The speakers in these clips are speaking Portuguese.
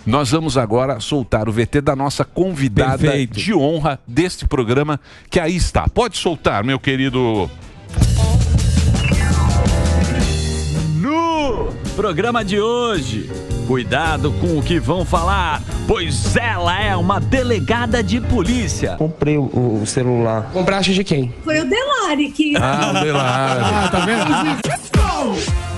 Nós vamos agora soltar o VT da nossa convidada de honra deste programa, que aí está. Pode soltar, meu querido... No programa de hoje, cuidado com o que vão falar, pois ela é uma delegada de polícia. Comprei o celular. Compraste de quem? Foi o Delari que... Ah, o Delari. Tá vendo?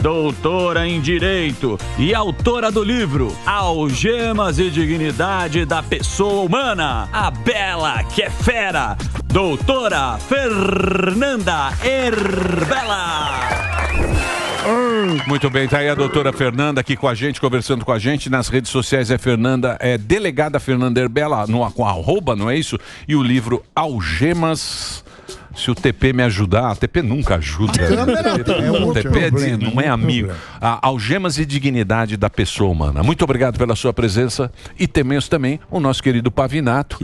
Doutora em Direito e autora do livro Algemas e Dignidade da Pessoa Humana, a Bela que é fera, doutora Fernanda Erbella. Muito bem, tá aí a doutora Fernanda aqui com a gente, conversando com a gente. Nas redes sociais é delegada Fernanda Erbella, com arroba, não é isso? E o livro Algemas... Se o TP me ajudar, a TP nunca ajuda. O TP não é amigo. Algemas e Dignidade da Pessoa Humana. Muito obrigado pela sua presença. E temos também o nosso querido Pavinato,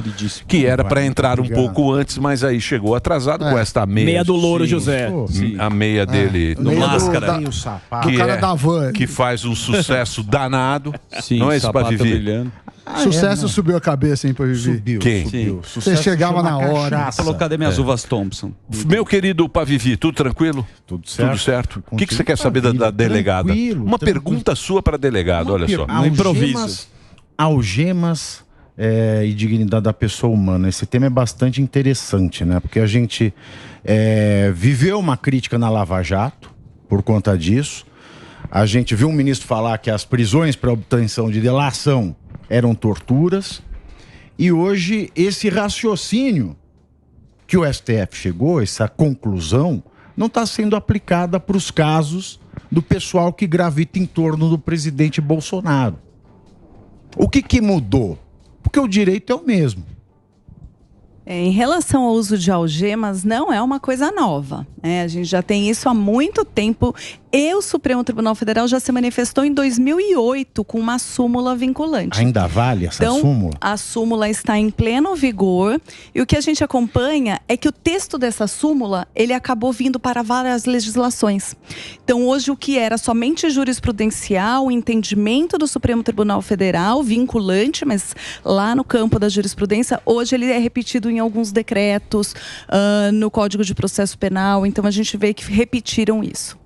que era para entrar um pouco antes, mas aí chegou atrasado com esta meia. Meia do Louro José. A meia dele no máscara. Que faz um sucesso danado. Sim, não é isso, Pavivi? Sucesso subiu a cabeça, hein, Pavivi? Subiu. Quem? Subiu. Você chegava na hora. Falou, cadê minhas uvas Thompson? Meu querido Pavivi, tudo tranquilo? Tudo certo. Tudo certo. O que você quer saber da delegada? Uma pergunta sua para a delegada, olha só. No improviso. Algemas e dignidade da pessoa humana. Esse tema é bastante interessante, né? Porque a gente viveu uma crítica na Lava Jato por conta disso. A gente viu um ministro falar que as prisões para obtenção de delação eram torturas. E hoje esse raciocínio que o STF chegou, essa conclusão, não está sendo aplicada para os casos do pessoal que gravita em torno do presidente Bolsonaro. O que mudou? Porque o direito é o mesmo. Em relação ao uso de algemas, não é uma coisa nova, né? A gente já tem isso há muito tempo. E o Supremo Tribunal Federal já se manifestou em 2008 com uma súmula vinculante. Ainda vale essa súmula? A súmula está em pleno vigor. E o que a gente acompanha é que o texto dessa súmula, ele acabou vindo para várias legislações. Então, hoje, o que era somente jurisprudencial, o entendimento do Supremo Tribunal Federal, vinculante, mas lá no campo da jurisprudência, hoje ele é repetido em alguns decretos, no Código de Processo Penal. Então, a gente vê que repetiram isso.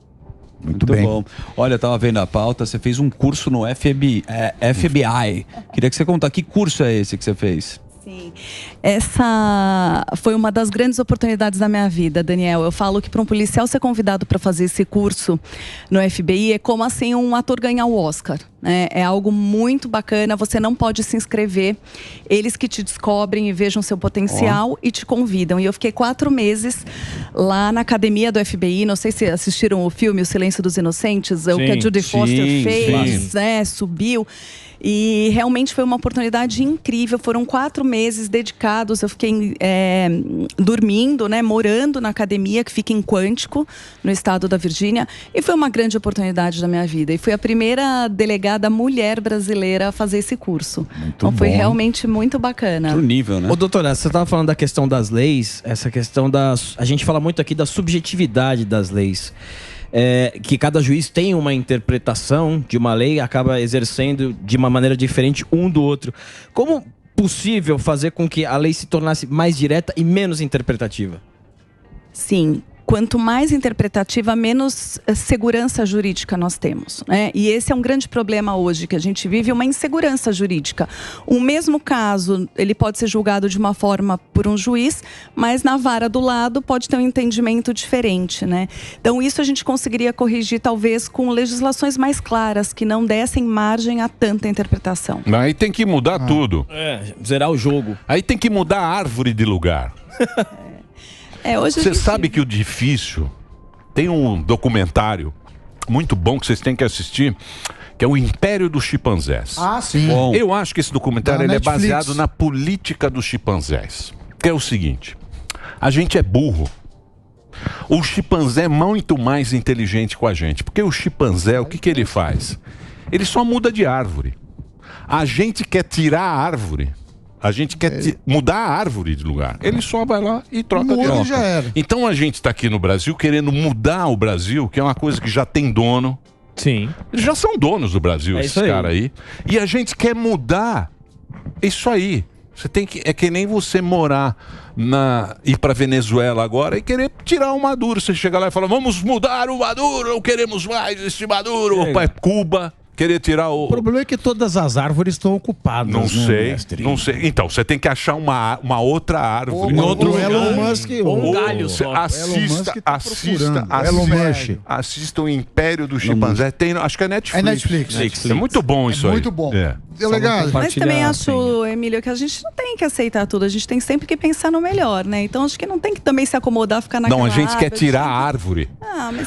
Muito bem. Bom. Olha, eu tava vendo a pauta, você fez um curso no FBI. Queria que você contasse, que curso é esse que você fez? Sim, essa foi uma das grandes oportunidades da minha vida, Daniel. Eu falo que para um policial ser convidado para fazer esse curso no FBI é como assim um ator ganhar o Oscar, né? É algo muito bacana, você não pode se inscrever. Eles que te descobrem e vejam seu potencial e te convidam. E eu fiquei 4 meses lá na academia do FBI, não sei se assistiram o filme O Silêncio dos Inocentes, o que a Judy Foster fez, né? Subiu. E realmente foi uma oportunidade incrível. Foram 4 meses dedicados. Eu fiquei dormindo, né, morando na academia, que fica em Quantico, no estado da Virgínia. E foi uma grande oportunidade da minha vida. E fui a primeira delegada mulher brasileira a fazer esse curso. Então foi realmente muito bacana. Outro nível, né? Ô, doutora, você estava falando da questão das leis, essa questão a gente fala muito aqui da subjetividade das leis. Que cada juiz tem uma interpretação de uma lei, acaba exercendo de uma maneira diferente um do outro. Como possível fazer com que a lei se tornasse mais direta e menos interpretativa? Sim. Quanto mais interpretativa, menos segurança jurídica nós temos, né? E esse é um grande problema hoje, que a gente vive uma insegurança jurídica. O mesmo caso, ele pode ser julgado de uma forma por um juiz, mas na vara do lado pode ter um entendimento diferente, né? Então isso a gente conseguiria corrigir talvez com legislações mais claras, que não dessem margem a tanta interpretação. Aí tem que mudar tudo. Zerar o jogo. Aí tem que mudar a árvore de lugar. Você sabe que o difícil... Tem um documentário muito bom que vocês têm que assistir, que é o Império dos Chimpanzés. Ah, sim. Bom, eu acho que esse documentário ele é baseado na política dos chimpanzés. Que é o seguinte, a gente é burro. O chimpanzé é muito mais inteligente com a gente. Porque o chimpanzé, o que ele faz? Ele só muda de árvore. A gente quer tirar a árvore. A gente quer mudar a árvore de lugar. Ele só vai lá e troca de árvore. Então a gente está aqui no Brasil querendo mudar o Brasil, que é uma coisa que já tem dono, Sim. Eles já são donos do Brasil, esses caras aí. E a gente quer mudar isso aí. Você tem que... É que nem você ir pra Venezuela agora e querer tirar o Maduro. Você chega lá e fala, vamos mudar o Maduro, não queremos mais esse Maduro. Opa, é Cuba. Querer tirar o... O problema é que todas as árvores estão ocupadas. Não sei, mestre? não sei. Então, você tem que achar uma outra árvore. Outro Elon Musk. Um galho só. Assista o Império do Chimpanzé. Tem, acho que é Netflix. É Netflix. É muito bom isso aí. Muito bom. É. Delegado. Mas também acho, Emílio, que a gente não tem que aceitar tudo. A gente tem sempre que pensar no melhor, né? Então acho que não tem que também se acomodar, ficar naquela Não, a gente quer tirar a árvore.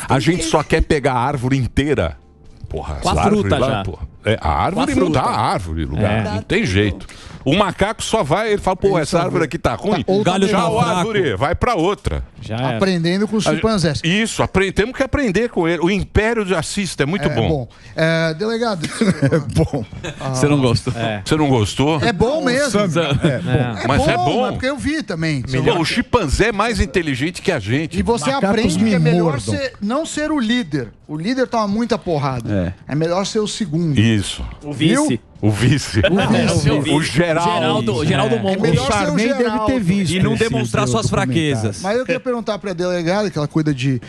A gente só quer pegar a árvore inteira. Porra, com a fruta lá, já. Porra. A árvore não dá a árvore lugar. Não tem jeito. O macaco só vai, ele fala, pô, essa árvore aqui tá ruim. Galho tchau, árvore, vai pra outra. Aprendendo com os chimpanzés. Isso, temos que aprender com ele. O Império de Assista é muito bom. Delegado. É bom. Você não gostou? Você não gostou? É bom mesmo. Mas é bom. É porque eu vi também. Pô, o chimpanzé é mais inteligente que a gente. E você aprende que é melhor não ser o líder. O líder toma muita porrada. É melhor ser o segundo. Isso. O vice. O vice. O Geraldo Mongo. O Sarney deve ter visto. E não demonstrar suas fraquezas. Mas eu queria perguntar para a delegada, que ela cuida de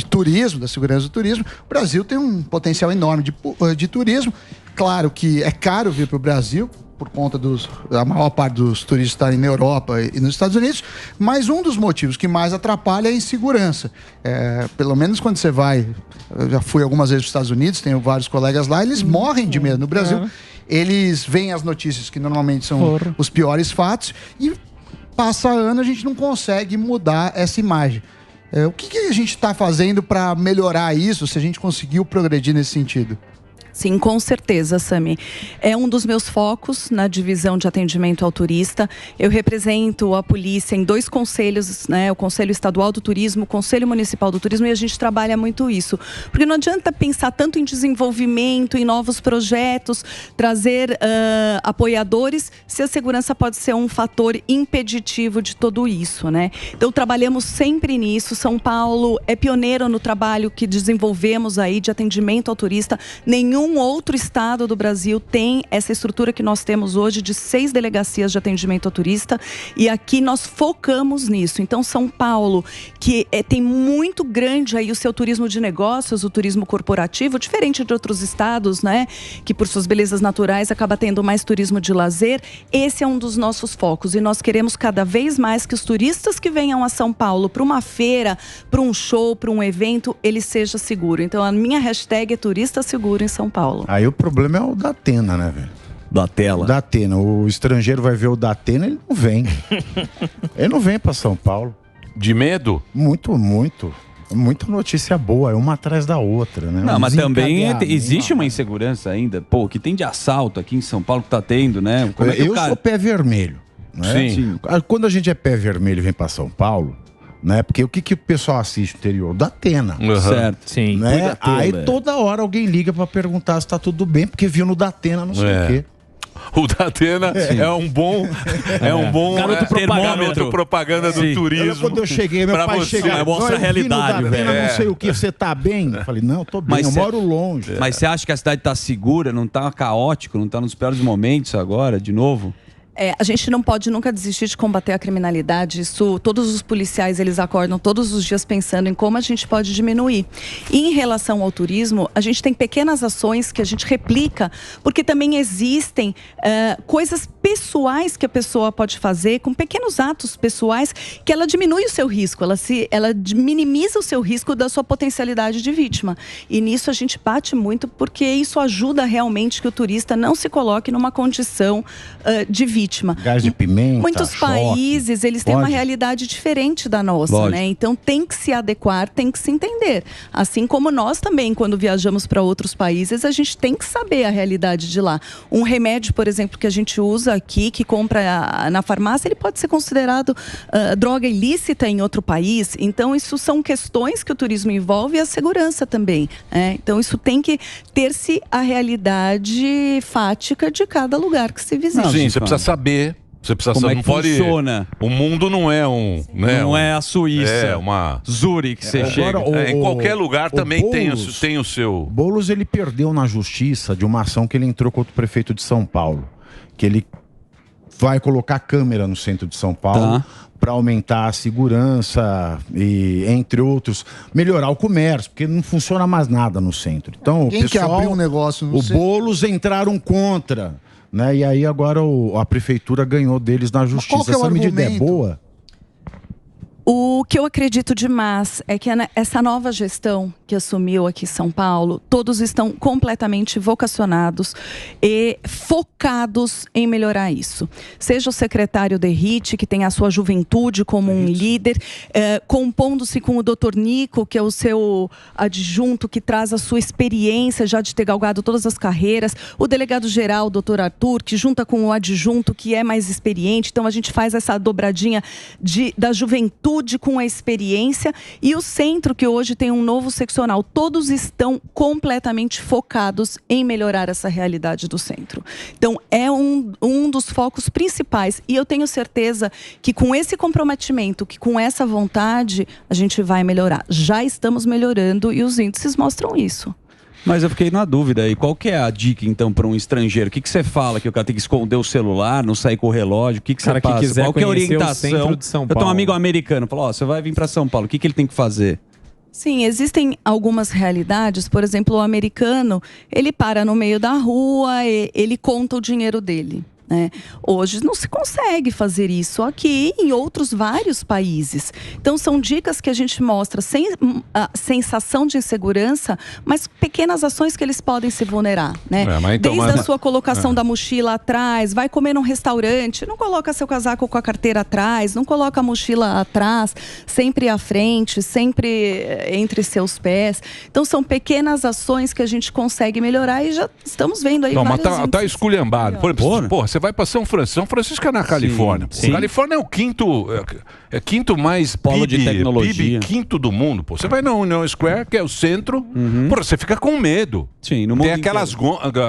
turismo, da segurança do turismo. O Brasil tem um potencial enorme de turismo. Claro que é caro vir para o Brasil, por conta da maior parte dos turistas estarem na Europa e nos Estados Unidos, mas um dos motivos que mais atrapalha é a insegurança. Pelo menos quando você vai... Eu já fui algumas vezes para os Estados Unidos, tenho vários colegas lá, eles morrem de medo. No Brasil, eles veem as notícias que normalmente são os piores fatos e passa ano a gente não consegue mudar essa imagem. O que a gente está fazendo para melhorar isso, se a gente conseguiu progredir nesse sentido? Sim, com certeza, Sami. É um dos meus focos na divisão de atendimento ao turista. Eu represento a polícia em 2 conselhos, né? O Conselho Estadual do Turismo, o Conselho Municipal do Turismo, e a gente trabalha muito isso. Porque não adianta pensar tanto em desenvolvimento, em novos projetos, trazer apoiadores, se a segurança pode ser um fator impeditivo de tudo isso, né? Então, trabalhamos sempre nisso. São Paulo é pioneiro no trabalho que desenvolvemos aí de atendimento ao turista. Nenhum outro estado do Brasil tem essa estrutura que nós temos hoje de 6 delegacias de atendimento ao turista, e aqui nós focamos nisso. Então, São Paulo, que tem muito grande aí o seu turismo de negócios, o turismo corporativo, diferente de outros estados, né, que por suas belezas naturais acaba tendo mais turismo de lazer. Esse é um dos nossos focos, e nós queremos cada vez mais que os turistas que venham a São Paulo para uma feira, para um show, para um evento, ele seja seguro. Então, a minha hashtag é turista seguro em São Paulo. Aí o problema é o da Atena, né, velho? Da tela. Da Atena. O estrangeiro vai ver o da Atena, ele não vem. Ele não vem pra São Paulo. De medo? Muito. Muita notícia boa, é uma atrás da outra, né? Não, mas também existe uma insegurança ainda. Pô, que tem de assalto aqui em São Paulo que tá tendo, né? Como é que eu sou pé vermelho. Né? Sim. Quando a gente é pé vermelho e vem pra São Paulo, né? Porque o que o pessoal assiste no interior? Da Atena. Certo, sim. Né? Aí toda hora alguém liga pra perguntar se tá tudo bem, porque viu no Datena não sei o quê. O Datena é um bom garoto propaganda do turismo. Quando eu cheguei, meu pai chegou, mostra a realidade, velho. Não sei o que, você tá bem? Eu falei, não, eu tô bem, eu moro longe. Mas você acha que a cidade tá segura, não tá caótico, não tá nos piores momentos agora, de novo? A gente não pode nunca desistir de combater a criminalidade. Isso, todos os policiais, eles acordam todos os dias pensando em como a gente pode diminuir. E em relação ao turismo, a gente tem pequenas ações que a gente replica, porque também existem coisas pessoais que a pessoa pode fazer, com pequenos atos pessoais, que ela diminui o seu risco, ela minimiza o seu risco da sua potencialidade de vítima. E nisso a gente bate muito, porque isso ajuda realmente que o turista não se coloque numa condição de vítima. Gás de pimenta, muitos países, eles têm uma realidade diferente da nossa, né? Então tem que se adequar, tem que se entender. Assim como nós também, quando viajamos para outros países, a gente tem que saber a realidade de lá. Um remédio, por exemplo, que a gente usa aqui, que compra na farmácia, ele pode ser considerado droga ilícita em outro país. Então isso são questões que o turismo envolve, e a segurança também, né? Então isso tem que ter-se a realidade fática de cada lugar que se visita. Sim, você precisa saber Você precisa Como é não que funciona? O mundo não é um, né? Não é a Suíça. É uma Zurique, você chega. Em qualquer lugar também Boulos, tem o seu. Boulos, ele perdeu na justiça de uma ação que ele entrou contra o prefeito de São Paulo, que ele vai colocar câmera no centro de São Paulo para aumentar a segurança e, entre outros, melhorar o comércio, porque não funciona mais nada no centro. Então, Quem que abriu um negócio no o centro? Boulos entraram contra, né? E aí agora a prefeitura ganhou deles na justiça. qual que é o Essa medida é argumento? boa? O que eu acredito demais é que essa nova gestão que assumiu aqui em São Paulo, todos estão completamente vocacionados e focados em melhorar isso. Seja o secretário Derrite, que tem a sua juventude como um líder, compondo-se com o Dr. Nico, que é o seu adjunto, que traz a sua experiência já de ter galgado todas as carreiras, o delegado-geral, o Dr. Arthur, que junta com o adjunto, que é mais experiente. Então a gente faz essa dobradinha da juventude com a experiência, e o centro, que hoje tem um novo seccional, todos estão completamente focados em melhorar essa realidade do centro. Então é um dos focos principais, e eu tenho certeza que com esse comprometimento, que com essa vontade, a gente vai melhorar. Já estamos melhorando e os índices mostram isso. Mas eu fiquei na dúvida aí, qual que é a dica então para um estrangeiro? O que você fala? Que o cara tem que esconder o celular, não sair com o relógio? O que você Cara que passa? quiser Qual que é a conhecer o orientação? centro de São Eu tenho um Paulo. amigo americano, falou, você vai vir para São Paulo, o que ele tem que fazer? Sim, existem algumas realidades. Por exemplo, o americano, ele para no meio da rua, ele conta o dinheiro dele, né? Hoje não se consegue fazer isso aqui e em outros vários países. Então são dicas que a gente mostra sem a sensação de insegurança, mas pequenas ações que eles podem se vulnerar, né? Desde a sua colocação da mochila atrás, vai comer num restaurante, não coloca seu casaco com a carteira atrás, não coloca a mochila atrás, sempre à frente, sempre entre seus pés. Então são pequenas ações que a gente consegue melhorar e já estamos vendo aí Não, mas vários tá esculhambado. Por exemplo, porra, você vai pra São Francisco. São Francisco é na Califórnia. sim. Califórnia é o quinto mais Polo de tecnologia. quinto do mundo. Pô. Você vai na Union Square, que é o centro, porra, você fica com medo. Sim, no Tem mundo aquelas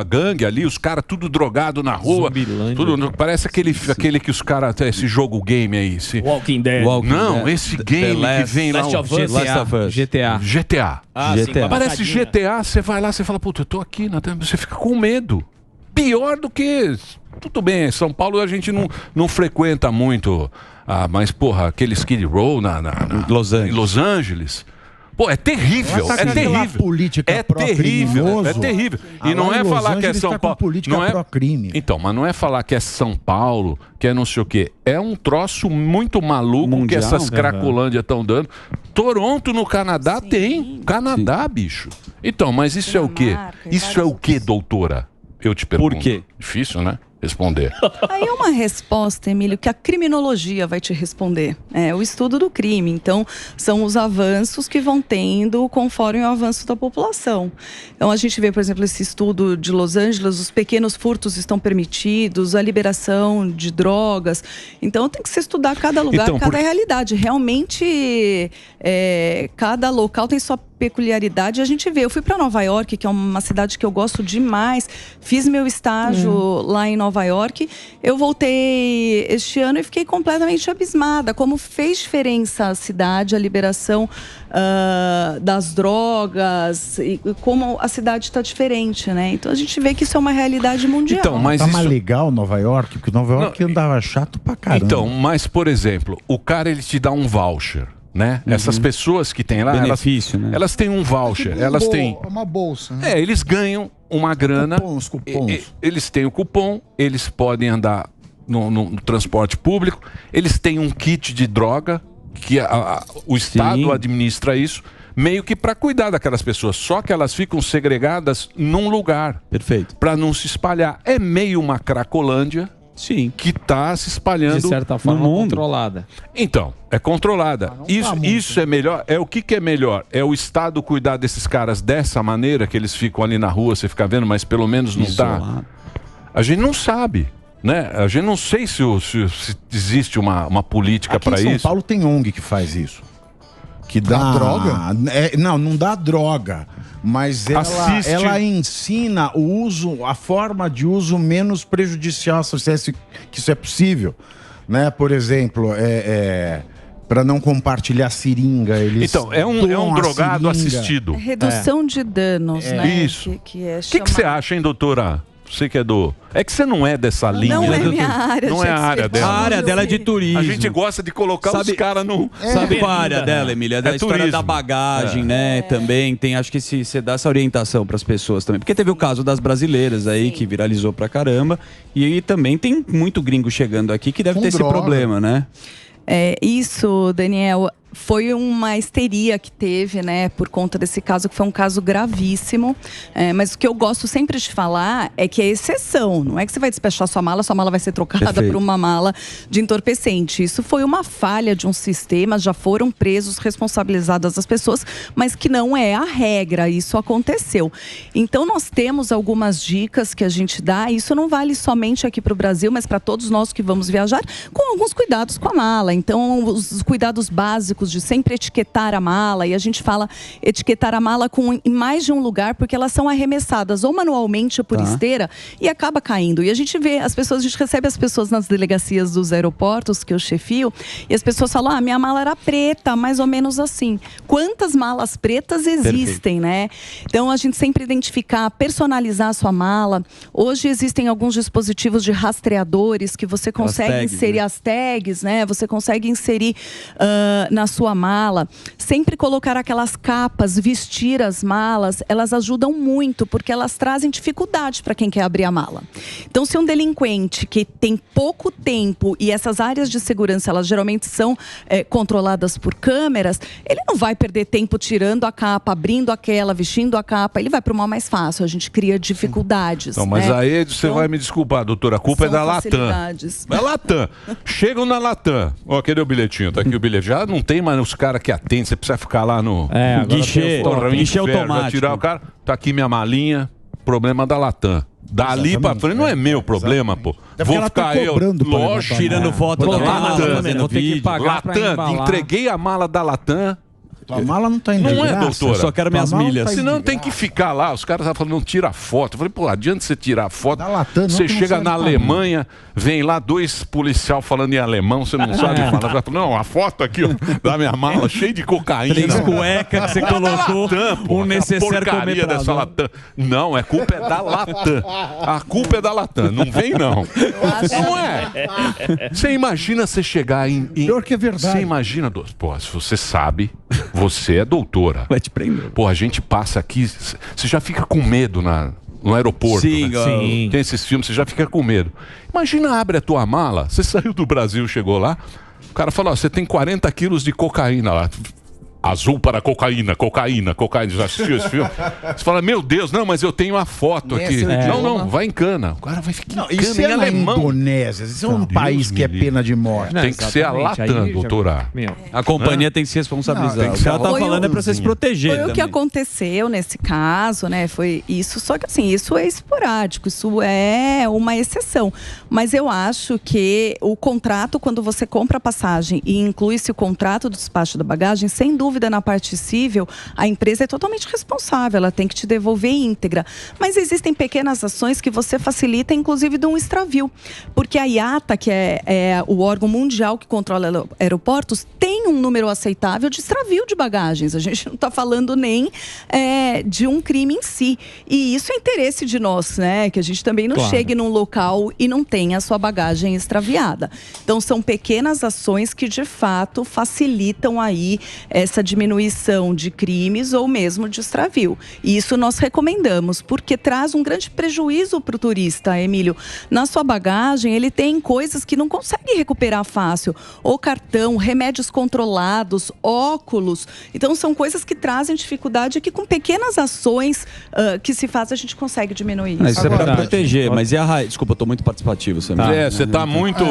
gangue ali, os caras tudo drogado na rua. Tudo, parece aquele que os caras... Esse jogo game aí. Esse... Walking Dead. Não, esse game que vem lá... GTA. Parece GTA, você vai lá, você fala, puta, eu tô aqui, você fica com medo. Pior do que... Tudo bem, São Paulo a gente não frequenta muito, mas, porra, aquele Skid Row em Los Angeles. Pô, é terrível, é terrível. Política É terrível, é terrível. E não é falar que é São Paulo. Política pró-crime. Então, mas não é falar que é São Paulo, que é não sei o quê. É um troço muito maluco Mundial, que essas Cracolândia estão dando. Toronto, no Canadá, tem. Canadá, bicho. Então, mas isso é o quê? Isso é o quê, doutora? Eu te pergunto. Por quê? Difícil, né? Responder. Aí é uma resposta, Emílio, que a criminologia vai te responder. É o estudo do crime. Então, são os avanços que vão tendo conforme o avanço da população. Então, a gente vê, por exemplo, esse estudo de Los Angeles, os pequenos furtos estão permitidos, a liberação de drogas. Então, tem que se estudar cada lugar, cada realidade. Realmente, cada local tem sua peculiaridade. A gente vê, eu fui para Nova York, que é uma cidade que eu gosto demais, fiz meu estágio lá em Nova York, eu voltei este ano e fiquei completamente abismada, como fez diferença a cidade, a liberação das drogas, e como a cidade está diferente, né? Então a gente vê que isso é uma realidade mundial. Então, mas tá mais legal Nova York, porque Nova York andava chato pra caramba. Então, mas por exemplo, o cara ele te dá um voucher, né? Essas pessoas que tem lá, benefício, né? Elas têm um voucher, elas têm uma bolsa, né? eles ganham uma grana, cupons. Eles têm o cupom, eles podem andar no transporte público, eles têm um kit de droga que o Estado administra isso, meio que para cuidar daquelas pessoas, só que elas ficam segregadas num lugar. Perfeito. Para não se espalhar. É meio uma Cracolândia. Sim. Que está se espalhando de certa forma no mundo. controlada. Então, é controlada. Isso é melhor. É o que é melhor? É o Estado cuidar desses caras dessa maneira, que eles ficam ali na rua, você fica vendo, mas pelo menos não está. A gente não sabe, né? A gente não sei se existe uma política para isso. Em São Paulo tem ONG que faz isso. que dá droga? Não dá droga. Mas ela ensina o uso, a forma de uso menos prejudicial, se que isso é possível. Né? Por exemplo, para não compartilhar seringa. Então, é um drogado assistido. Redução de danos, né? Isso. O que você acha, hein, doutora? Você que é É que você não é dessa linha. Não é minha área. Não é a área dela. A área dela é de turismo. A gente gosta de colocar os caras no... Sabe qual é a área dela, Emília? Da história turismo. da bagagem, né? Também tem, acho que você dá essa orientação para as pessoas também. Porque teve o caso das brasileiras aí, que viralizou pra caramba. E aí também tem muito gringo chegando aqui que deve ter esse problema, né? Isso, Daniel, foi uma histeria que teve, né, por conta desse caso, que foi um caso gravíssimo. Mas o que eu gosto sempre de falar é que é exceção. Não é que você vai despechar sua mala vai ser trocada por uma mala de entorpecente. Isso foi uma falha de um sistema, já foram presos, responsabilizadas as pessoas, mas que não é a regra. Isso aconteceu. Então, nós temos algumas dicas que a gente dá. Isso não vale somente aqui para o Brasil, mas para todos nós que vamos viajar, com alguns cuidados com a mala. Então, os cuidados básicos de sempre etiquetar a mala, e a gente fala etiquetar a mala em mais de um lugar, porque elas são arremessadas ou manualmente ou por esteira e acaba caindo. E a gente vê a gente recebe as pessoas nas delegacias dos aeroportos, que eu chefio, e as pessoas falam, minha mala era preta, mais ou menos assim. Quantas malas pretas existem, né? Então, a gente sempre identificar, personalizar a sua mala. Hoje existem alguns dispositivos de rastreadores que você consegue inserir as tags, né? Você consegue inserir na sua mala, sempre colocar aquelas capas, vestir as malas, elas ajudam muito, porque elas trazem dificuldade para quem quer abrir a mala. Então, se um delinquente que tem pouco tempo, e essas áreas de segurança, elas geralmente são controladas por câmeras, ele não vai perder tempo tirando a capa, abrindo aquela, vestindo a capa, ele vai para uma mais fácil, a gente cria dificuldades. Não, mas aí você vai me desculpar, doutora, a culpa é da Latam. É Latam. Chegam na Latam. Ó, cadê o bilhetinho? Tá aqui o bilhete. Já não tem mais os caras que atendem, você precisa ficar lá no guichê, guichê automático. Tirar o cara, tá aqui minha malinha, problema da Latam. Dali pra frente não é meu problema, pô. Vou ficar lógico, tirando foto da mala, fazendo vídeo. Latam, entreguei a mala da Latam. A mala não tá indo. Não é, doutora. Eu só quero minhas milhas. Senão tem que ficar lá. Os caras estavam falando, não tira foto. Eu falei, pô, adianta você tirar foto. Você chega na Alemanha, vem lá 2 policiais falando em alemão, você não sabe falar. Não, a foto aqui ó, da minha mala, cheia de cocaína. 3 cuecas que você colocou. Um necessário porcaria dessa Latam. Não, a culpa é da Latam. A culpa é da Latam. Não vem, não. Não é. Você imagina você chegar em... Pior que é verdade. Você imagina... Pô, se você sabe... Você é doutora. Vai te prender. Pô, a gente passa aqui, você já fica com medo no aeroporto. Sim, né? Sim. Tem esses filmes, você já fica com medo. Imagina, abre a tua mala, você saiu do Brasil, chegou lá, o cara fala, ó, você tem 40 quilos de cocaína lá. Azul para cocaína. Já assistiu esse filme? Você fala, meu Deus, não, mas eu tenho a foto aqui. Não, vai em cana. O cara vai ficar em cana. Isso é alemão. Indonésia. Isso é um país que é pena de morte. Tem que ser a Latam, doutora. A companhia tem que se responsabilizar. O que ela tá falando é pra você se proteger. Foi o que aconteceu nesse caso, né? Foi isso, só que assim, isso é esporádico, isso é uma exceção. Mas eu acho que o contrato, quando você compra a passagem e inclui-se o contrato do despacho da bagagem, sem dúvida, na parte cível, a empresa é totalmente responsável, ela tem que te devolver íntegra. Mas existem pequenas ações que você facilita, inclusive de um extravio. Porque a IATA, que é o órgão mundial que controla aeroportos, tem um número aceitável de extravio de bagagens. A gente não está falando nem de um crime em si. E isso é interesse de nós, né? Que a gente também não chegue num local e não tenha a sua bagagem extraviada. Então, são pequenas ações que, de fato, facilitam aí essa diminuição de crimes ou mesmo de extravio. E isso nós recomendamos, porque traz um grande prejuízo para o turista, Emílio. Na sua bagagem, ele tem coisas que não consegue recuperar fácil. Ou cartão, remédios controlados, óculos. Então, são coisas que trazem dificuldade e que com pequenas ações que se faz, a gente consegue diminuir isso. Isso é para proteger, mas e a raiz? Desculpa, eu tô muito participativo. Você tá muito...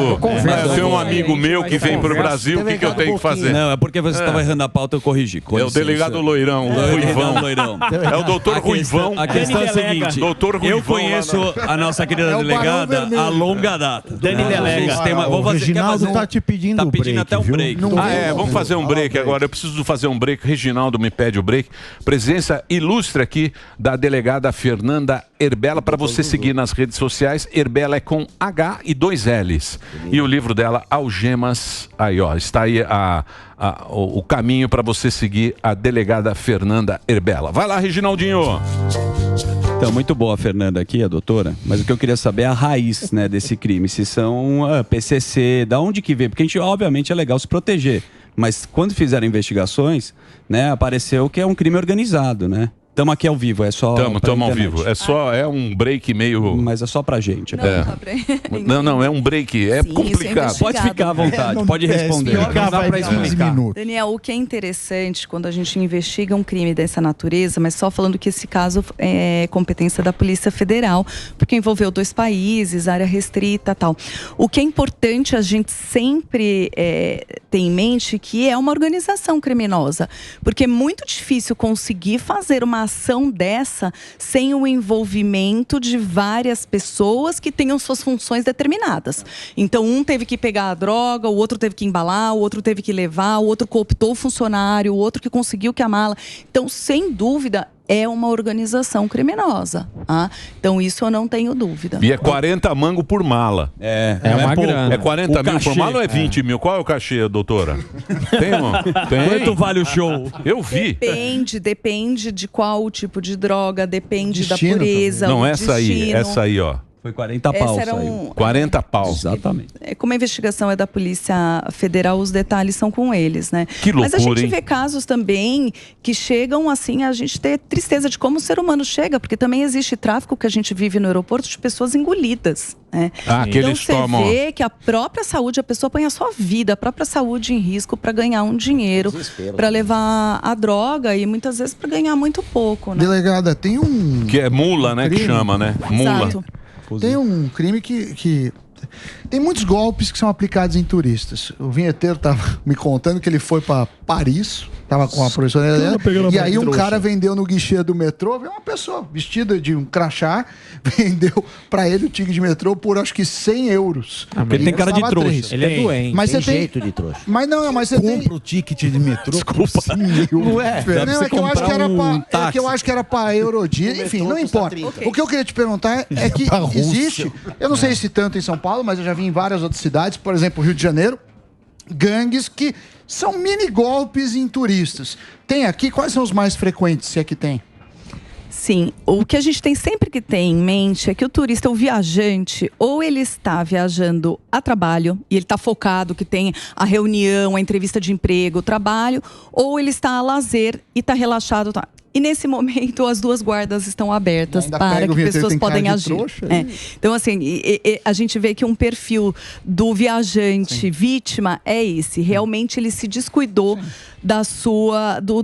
Tem um amigo meu que vem pro Brasil, o que eu tenho que fazer? Não, é porque você estava errando a pauta, eu corrigi. É o delegado loirão, Ruivão. Loirão. É o doutor Ruivão. A questão é a seguinte, doutor Ruivão, eu conheço a nossa querida delegada há longa data. Dani Delega. O Reginaldo tá te pedindo tá um pedindo break, até um viu? break. Vamos fazer um break agora. Eu preciso fazer um break. Reginaldo me pede o break. Presença ilustre aqui da delegada Fernanda Erbella, para você seguir nas redes sociais. Erbella é com H e 2 L's. E o livro dela, Algemas, aí ó, está aí o caminho para você seguir a delegada Fernanda Erbella. Vai lá, Reginaldinho. Então, muito boa a Fernanda aqui, a doutora, mas o que eu queria saber é a raiz, né, desse crime, se são PCC, da onde que vem, porque a gente, obviamente, é legal se proteger, mas quando fizeram investigações, né, apareceu que é um crime organizado, né? Estamos aqui ao vivo, é só. Estamos ao vivo. É um break meio. Mas é só pra gente. Não, é um break. É Sim, complicado. Pode ficar à vontade, pode responder. Não dá pra explicar. Daniel, o que é interessante quando a gente investiga um crime dessa natureza, mas só falando que esse caso é competência da Polícia Federal, porque envolveu 2 países, área restrita e tal. O que é importante a gente sempre ter em mente que é uma organização criminosa, porque é muito difícil conseguir fazer uma ação dessa sem o envolvimento de várias pessoas que tenham suas funções determinadas. Então, um teve que pegar a droga, o outro teve que embalar, o outro teve que levar, o outro cooptou o funcionário, o outro que conseguiu que a mala. Então, sem dúvida, é uma organização criminosa. Tá? Então, isso eu não tenho dúvida. E é 40 mango por mala. É uma grana. É 40 mil por mala ou é 20 mil? Qual é o cachê, doutora? Tem? Quanto vale o show? Eu vi. Depende de qual tipo de droga, depende Destino da pureza. Não, o essa aí, ó. Foi 40 pau. 40 pau. Exatamente. Como a investigação é da Polícia Federal, os detalhes são com eles, né? Que loucura, mas a gente hein? vê casos também que chegam assim, a gente ter tristeza de como o ser humano chega, porque também existe tráfico que a gente vive no aeroporto de pessoas engolidas, né? Que então eles você tomam. vê que a própria saúde, a pessoa põe a sua vida, a própria saúde em risco para ganhar um dinheiro, para levar a droga e muitas vezes para ganhar muito pouco, né? Delegada, tem um... Que é mula, né? Que chama, né? Mula. Exato. Tem um crime que tem muitos golpes que são aplicados em turistas. O vinheteiro estava me contando que ele foi para Paris, estava com a professora Helena, e aí um cara vendeu no guichê do metrô, veio uma pessoa vestida de um crachá, vendeu para ele o ticket de metrô por acho que 100 euros. Ele tem cara de trouxa. Ele é doente. Mas Tem você tem jeito de trouxa. Mas não, mas você tem... Compra o ticket de metrô. Desculpa. Não é? Não, é que eu acho que era táxi. é que eu acho que era para Eurodia, enfim, não importa. O que eu queria te perguntar é que Pra Rússia. existe, eu não sei se tanto em São Paulo, mas eu já vi em várias outras cidades, por exemplo, Rio de Janeiro, gangues que são mini golpes em turistas. Tem aqui, quais são os mais frequentes, se é que tem? Sim, o que a gente tem sempre que ter em mente é que o turista, o viajante, ou ele está viajando a trabalho e ele está focado, que tem a reunião, a entrevista de emprego, o trabalho, ou ele está a lazer e está relaxado. Tá? E nesse momento as 2 guardas estão abertas Ainda para pega o que vinheteiro, pessoas tem cara podem de agir. trouxa, Então, assim, a gente vê que um perfil do viajante vítima é esse. Realmente ele se descuidou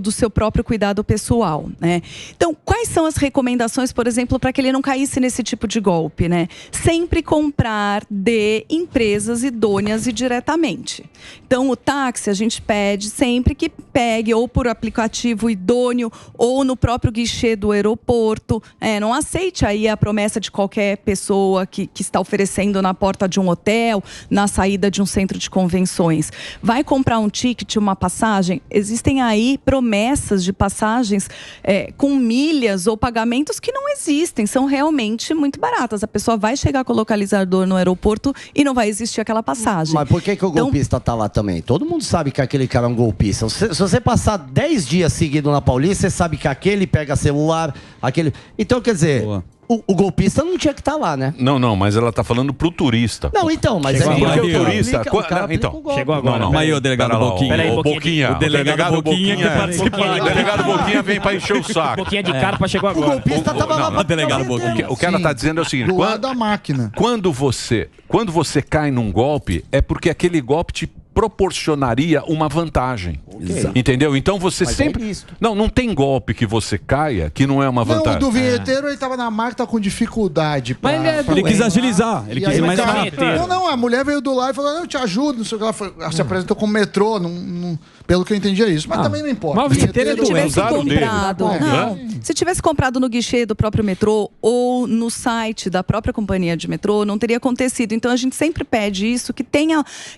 do seu próprio cuidado pessoal, né? Então, quais são as recomendações, por exemplo, para que ele não caísse nesse tipo de golpe, né? Sempre comprar de empresas idôneas e diretamente. Então, o táxi a gente pede sempre que pegue ou por aplicativo idôneo ou no próprio guichê do aeroporto. Não aceite aí a promessa de qualquer pessoa que está oferecendo na porta de um hotel, na saída de um centro de convenções. Vai comprar um ticket, uma passagem? Existem aí promessas de passagens com milhas ou pagamentos que não existem, são realmente muito baratas. A pessoa vai chegar com o localizador no aeroporto e não vai existir aquela passagem. Mas por que o golpista tá lá também? Todo mundo sabe que aquele cara é um golpista. Se você passar 10 dias seguido na Paulista, você sabe que aquele pega celular, aquele... Então, quer dizer... Boa. O golpista não tinha que estar lá, né? Não, mas ela tá falando pro turista. Não, então, mas Chegou aí agora. Porque o turista... o cara aplica Então, o golpe. Chegou agora. Não, Mas aí, o delegado pera lá, Boquinha. Peraí, o Boquinha. O delegado Boquinha quer participar. O delegado Boquinha vem pra encher o saco. Boquinha de carpa chegou O agora. golpista tava lá... O delegado Boquinha. O que ela tá dizendo é o seguinte... Do lado da máquina. Quando você cai num golpe, é porque aquele golpe te proporcionaria uma vantagem. Entendeu? Então você Mas sempre... é isso. Não tem golpe que você caia que não é uma Não, vantagem. o do vinheteiro, ele tava na máquina, tá com dificuldade. Ele quis agilizar. Ele E quis aí ir mais o cara- rápido. Não, a mulher veio do lado e falou, eu te ajudo, não sei o que. Ela se apresentou como metrô, Pelo que eu entendi é isso. Mas também não importa. Mas se tivesse comprado, não, se tivesse comprado no guichê do próprio metrô ou no site da própria companhia de metrô, não teria acontecido. Então a gente sempre pede isso, que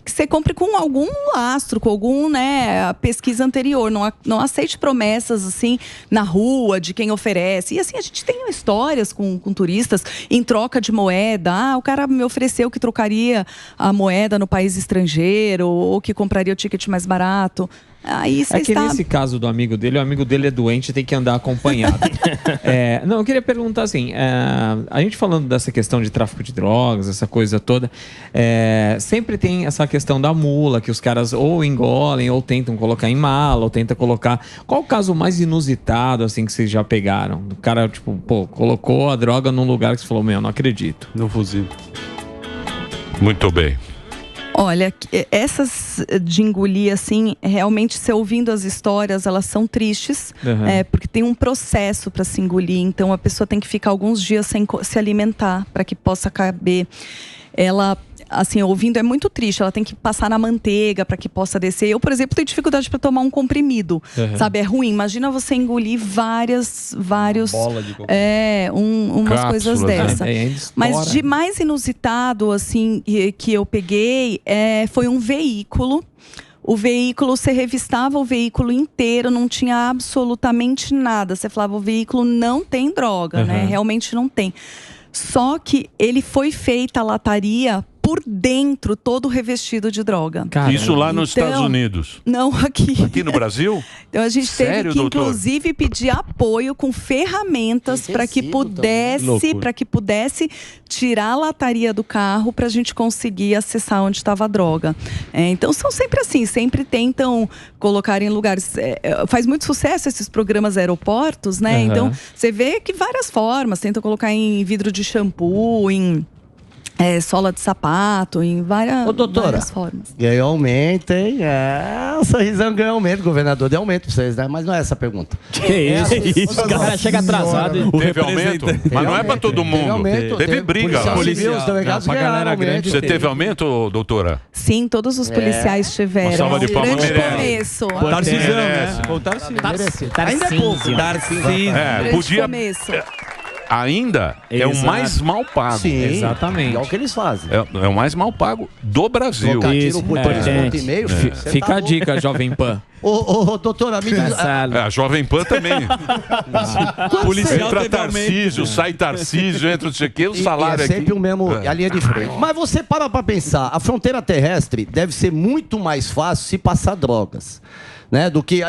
você compre com algum lastro, com algum, né, pesquisa anterior. Não aceite promessas assim na rua de quem oferece. E assim, a gente tem histórias com turistas em troca de moeda. O cara me ofereceu que trocaria a moeda no país estrangeiro ou que compraria o ticket mais barato. Aí é que nesse caso do amigo dele, o amigo dele é doente e tem que andar acompanhado. Não, eu queria perguntar assim, a gente falando dessa questão de tráfico de drogas, essa coisa toda, sempre tem essa questão da mula, que os caras ou engolem, ou tentam colocar em mala, ou tentam colocar... Qual o caso mais inusitado, assim, que vocês já pegaram? O cara, tipo, colocou a droga num lugar que você falou, não acredito. No fuzil. Muito bem. Olha, essas de engolir, assim, realmente, se ouvindo as histórias, elas são tristes, porque tem um processo para se engolir, então a pessoa tem que ficar alguns dias sem se alimentar para que possa caber. Ela, assim, ouvindo é muito triste, ela tem que passar na manteiga para que possa descer. Eu, por exemplo, tenho dificuldade para tomar um comprimido, sabe? É ruim. Imagina você engolir vários... Bola de umas coisas dessas. Mas de mais inusitado, assim, que eu peguei, foi um veículo. O veículo, você revistava o veículo inteiro, não tinha absolutamente nada. Você falava, o veículo não tem droga, né? Realmente não tem. Só que ele foi feita a lataria por dentro, todo revestido de droga. Caramba. Isso lá nos Estados Unidos? Não, aqui. Aqui no Brasil? Então a gente teve Sério, que, doutor? inclusive, pedir apoio com ferramentas para que pudesse tirar a lataria do carro para a gente conseguir acessar onde estava a droga. Então são sempre assim, sempre tentam colocar em lugares... faz muito sucesso esses programas aeroportos, né? Então você vê que várias formas, tentam colocar em vidro de shampoo, em... sola de sapato, em várias formas. Ganhou aumento, hein? O sorrisão ganhou aumento, governador deu aumento pra vocês, né? Mas não é essa a pergunta. Que isso? O cara chega atrasado. Teve aumento? Mas não é pra todo mundo. Teve briga lá. Os delegados ganharam aumento. Você teve aumento, doutora? Sim, todos os policiais tiveram. Uma salva de palmas merece. começo. Tarcisão, né? Ainda é pouco. Podia... começo. Ainda é o mais mal pago. Sim, exatamente. É o que eles fazem. É o mais mal pago do Brasil. Isso, Fica a dica, Jovem Pan. Ô, doutora, me diz... A Jovem Pan também. Policial entra Tarcísio, sai Tarcísio, entra não sei o que, o salário é sempre aqui. o mesmo, a linha de frente. Mas você para pra pensar, a fronteira terrestre deve ser muito mais fácil se passar drogas, né? Do que...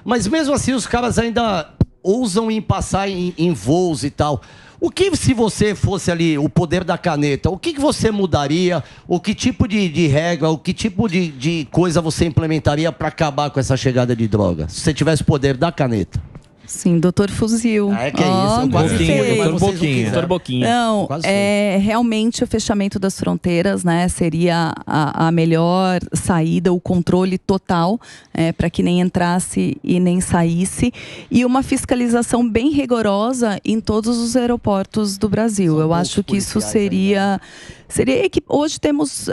Mas mesmo assim, os caras ainda... ousam em passar em voos e tal. O que se você fosse ali o poder da caneta, o que você mudaria? O que tipo de regra, o que tipo de coisa você implementaria para acabar com essa chegada de droga? Se você tivesse o poder da caneta. Sim, doutor Fuzil. Que é isso? Doutor Boquinha. Não, realmente o fechamento das fronteiras, né, seria a melhor saída, o controle total, para que nem entrasse e nem saísse. E uma fiscalização bem rigorosa em todos os aeroportos do Brasil. Eu acho que isso seria que hoje temos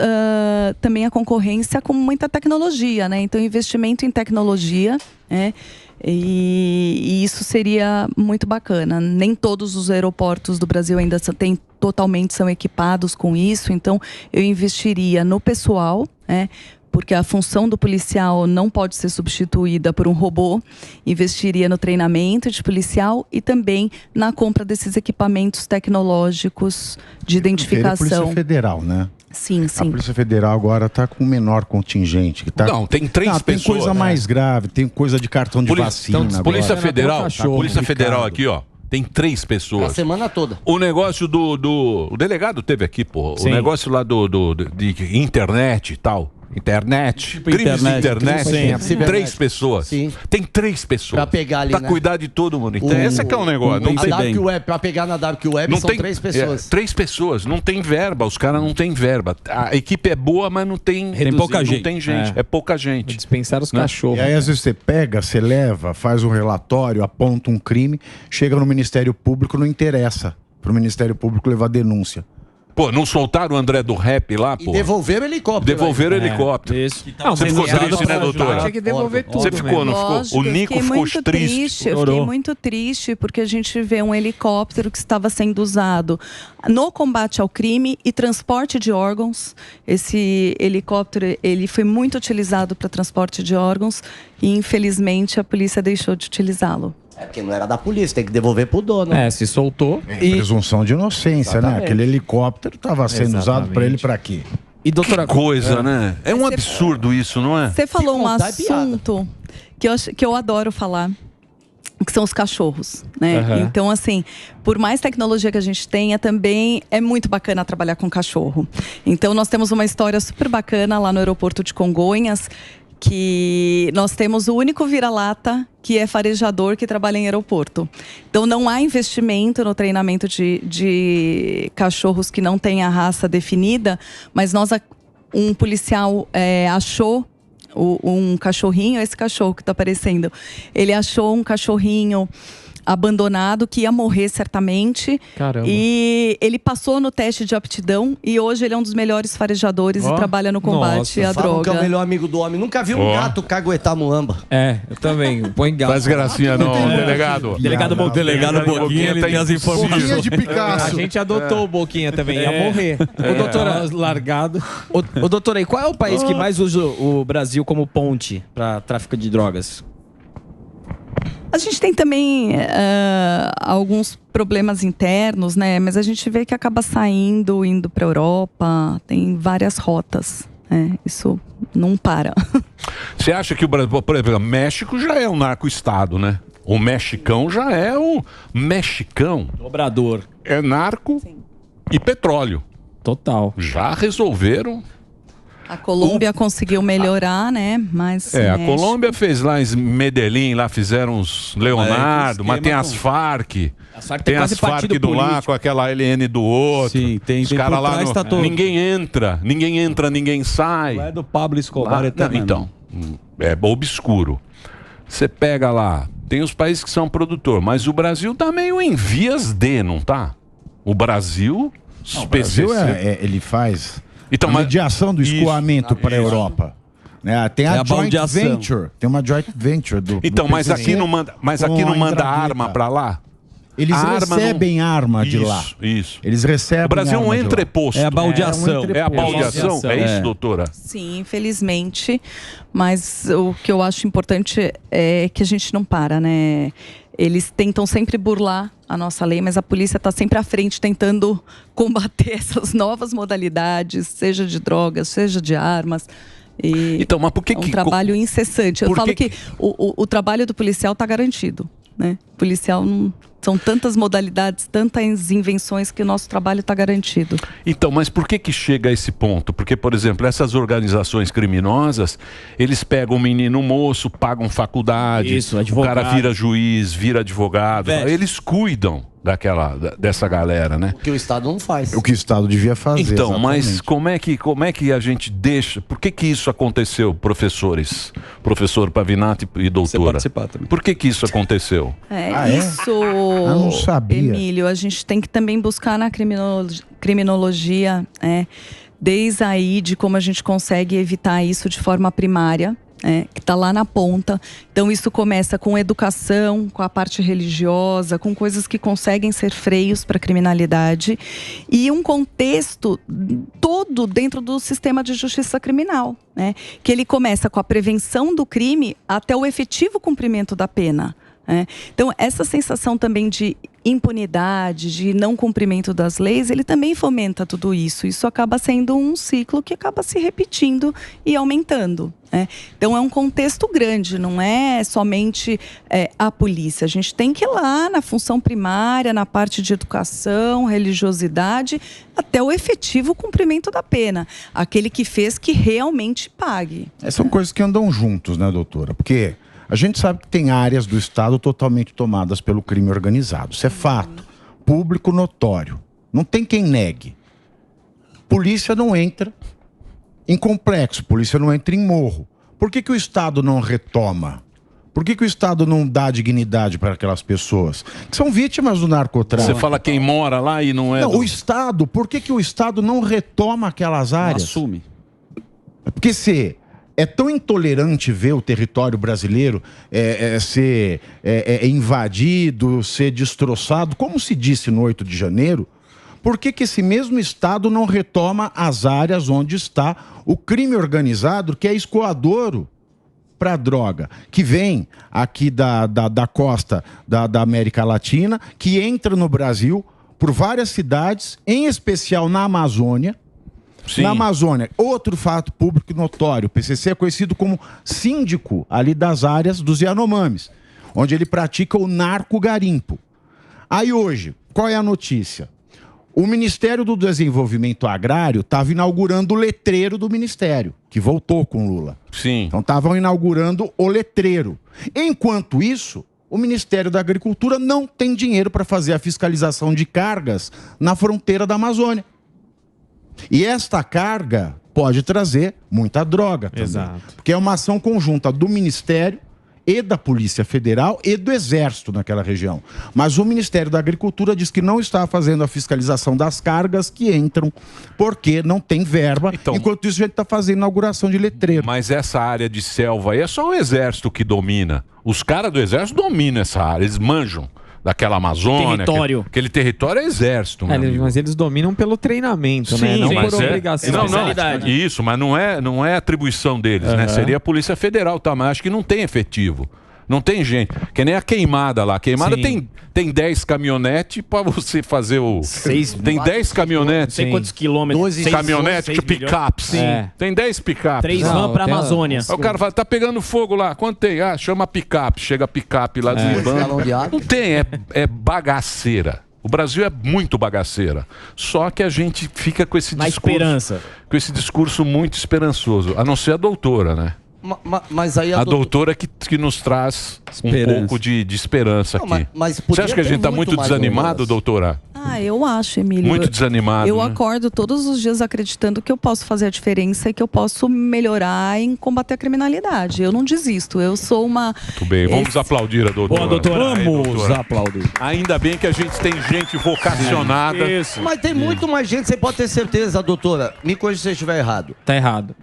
também a concorrência com muita tecnologia, né? Então, investimento em tecnologia, né? E isso seria muito bacana. Nem todos os aeroportos do Brasil ainda são equipados com isso, então eu investiria no pessoal, né? Porque a função do policial não pode ser substituída por um robô. Investiria no treinamento de policial e também na compra desses equipamentos tecnológicos de identificação. A Polícia Federal, né? Sim. A Polícia Federal agora está com o menor contingente. Não, tem três pessoas. Tem coisa mais grave, tem coisa de cartão de vacina. Então, Polícia Federal, Polícia Federal aqui, ó. Tem 3 pessoas. A semana toda. O negócio o delegado teve aqui, pô. O negócio lá de internet e tal. Internet, crimes de internet, 3 pessoas. Sim. Tem 3 pessoas. Pra pegar ali, pra cuidar de todo mundo. Então, esse é que é um negócio. Não tem Dark Web, pra pegar na Dark Web não são tem, 3 pessoas. 3 pessoas, não tem verba, os caras não têm verba. A equipe é boa, mas não tem pouca gente. Não tem gente, é pouca gente. Dispensar os cachorros. E aí, às vezes, você pega, você leva, faz um relatório, aponta um crime, chega no Ministério Público, não interessa pro Ministério Público levar denúncia. Pô, não soltaram o André do Rap lá, pô? E devolveram o helicóptero. Devolveram o helicóptero. Isso. Você ficou triste, né, doutora? Tinha que devolver tudo. Você ficou, não ficou? Lógico, O Nico eu fiquei ficou muito triste. Eu fiquei muito triste porque a gente vê um helicóptero que estava sendo usado no combate ao crime e transporte de órgãos. Esse helicóptero, ele foi muito utilizado para transporte de órgãos e infelizmente a polícia deixou de utilizá-lo. É porque não era da polícia, tem que devolver pro dono. Se soltou. Presunção de inocência, né? Aquele helicóptero estava sendo usado para ele para quê? E doutora... Coisa, né? É um absurdo isso, não é? Você falou um contar é piada. assunto que eu adoro falar, que são os cachorros, né? Aham. Então, assim, por mais tecnologia que a gente tenha, também é muito bacana trabalhar com cachorro. Então, nós temos uma história super bacana lá no aeroporto de Congonhas, que nós temos o único vira-lata que é farejador que trabalha em aeroporto. Então, não há investimento no treinamento de cachorros que não têm a raça definida, mas um policial achou um cachorrinho, esse cachorro que está aparecendo, ele achou um cachorrinho abandonado que ia morrer certamente. Caramba. E ele passou no teste de aptidão e hoje ele é um dos melhores farejadores e trabalha no combate à Falam que é o droga. melhor amigo do homem. Nunca vi um gato caguetar muamba. Eu também. Põe gato. Faz gracinha não, delegado. Delegado Boquinha, ele tem as informações. Boquinha de A Picasso. gente adotou o Boquinha também, ia morrer. Ô, doutora, largado. Ô, doutora, e qual é o país que mais usa o Brasil como ponte para tráfico de drogas? A gente tem também alguns problemas internos, né? Mas a gente vê que acaba indo para a Europa, tem várias rotas. Isso não para. Você acha que o Brasil, por exemplo, o México já é um narco-estado, né? O mexicão já é o mexicão. Dobrador. É narco e petróleo. Total. Já resolveram. A Colômbia conseguiu melhorar, né? Mas A Colômbia fez lá em Medellín, lá fizeram os Leonardo, mas tem as Farc. Tem as Farc do lá com aquela LN do outro. Sim, tem os caras lá. Ninguém entra, ninguém sai. Não é do Pablo Escobar, Lá, também. então, é obscuro. Você pega lá, tem os países que são produtor, mas o Brasil tá meio em vias de, não tá? O Brasil... O Brasil ele faz então, a mediação do escoamento para a Europa. Tem a joint venture. Tem uma joint venture do. Então, do mas PCC, aqui não manda, arma para lá? Eles recebem arma de lá. Isso. Eles recebem. O Brasil é um entreposto. É a baldeação. É a baldeação? É isso, doutora? Sim, infelizmente. Mas o que eu acho importante é que a gente não para, né? Eles tentam sempre burlar a nossa lei, mas a polícia está sempre à frente tentando combater essas novas modalidades, seja de drogas, seja de armas. E então, mas por que é um trabalho incessante. Eu falo que o trabalho do policial está garantido, né? O policial não... São tantas modalidades, tantas invenções que o nosso trabalho está garantido. Então, mas por que chega a esse ponto? Porque, por exemplo, essas organizações criminosas, eles pegam um menino moço, pagam faculdade, Isso, o cara vira juiz, vira advogado. Eles cuidam dessa galera, né? O que o Estado não faz. O que o Estado devia fazer. Então, exatamente. mas como é que a gente deixa... Por que isso aconteceu, professores? Professor Pavinato e doutora. Você participar também. Por que isso aconteceu? Isso, Eu não sabia. Emílio, a gente tem que também buscar na criminologia, desde aí de como a gente consegue evitar isso de forma primária. Que está lá na ponta. Então isso começa com educação, com a parte religiosa, com coisas que conseguem ser freios para a criminalidade e um contexto todo dentro do sistema de justiça criminal, que ele começa com a prevenção do crime até o efetivo cumprimento da pena. Então essa sensação também de impunidade, de não cumprimento das leis, ele também fomenta tudo isso. Isso acaba sendo um ciclo que acaba se repetindo e aumentando. Então é um contexto grande, não é somente a polícia. A gente tem que ir lá na função primária, na parte de educação, religiosidade, até o efetivo cumprimento da pena. Aquele que fez que realmente pague. São coisas que andam juntos, né, doutora? Porque a gente sabe que tem áreas do Estado totalmente tomadas pelo crime organizado. Isso é fato. Público notório. Não tem quem negue. Polícia não entra em complexo. Polícia não entra em morro. Por que o Estado não retoma? Por que o Estado não dá dignidade para aquelas pessoas que são vítimas do narcotráfico? Você fala quem mora lá e não é... Não, o Estado, por que o Estado não retoma aquelas áreas? Não assume. Porque se é tão intolerante ver o território brasileiro ser invadido, ser destroçado, como se disse no 8 de janeiro, por que esse mesmo Estado não retoma as áreas onde está o crime organizado, que é escoadouro para droga, que vem aqui da costa da América Latina, que entra no Brasil por várias cidades, em especial na Amazônia. Sim. Na Amazônia, outro fato público notório, o PCC é conhecido como síndico ali das áreas dos Yanomamis, onde ele pratica o narco-garimpo. Aí hoje, qual é a notícia? O Ministério do Desenvolvimento Agrário estava inaugurando o letreiro do Ministério, que voltou com Lula. Sim. Então estavam inaugurando o letreiro. Enquanto isso, o Ministério da Agricultura não tem dinheiro para fazer a fiscalização de cargas na fronteira da Amazônia. E esta carga pode trazer muita droga também. Exato. Porque é uma ação conjunta do Ministério e da Polícia Federal e do Exército naquela região. Mas o Ministério da Agricultura diz que não está fazendo a fiscalização das cargas que entram, porque não tem verba. Então, enquanto isso, a gente está fazendo inauguração de letreiro. Mas essa área de selva aí é só o Exército que domina. Os caras do Exército dominam essa área, eles manjam daquela Amazônia. Território. Aquele território é Exército, meu amigo. Mas eles dominam pelo treinamento, né? Não mas por obrigação. Não, isso, mas não é atribuição deles, né? Seria a Polícia Federal, tá? Mas acho que não tem efetivo. Não tem gente. Que nem a queimada lá. A queimada tem 10 caminhonetes pra você fazer o... Tem 10 caminhonetes. Não sei quantos quilômetros. 12 caminhonetes, pick-ups. Tem 10 pick-ups. 3 vans pra Amazônia. Aí o cara fala, tá pegando fogo lá. Quanto tem? Ah, chama pick-up. Chega pick-up lá deslimbando. Não tem, é bagaceira. O Brasil é muito bagaceira. Só que a gente fica com esse discurso... esperança. Com esse discurso muito esperançoso. A não ser a doutora, né? Mas aí a doutora que nos traz um pouco de esperança aqui. Mas você acha que a gente está muito desanimado, doutora? Ah, eu acho, Emílio. Muito desanimado, Eu né? acordo todos os dias acreditando que eu posso fazer a diferença e que eu posso melhorar em combater a criminalidade. Eu não desisto. Eu sou uma... Muito bem, vamos aplaudir a doutora. Boa, doutora. Vamos aplaudir. Ainda bem que a gente tem gente vocacionada. Isso. Mas tem muito mais gente, você pode ter certeza, doutora. Me corrija se eu estiver errado. Tá errado.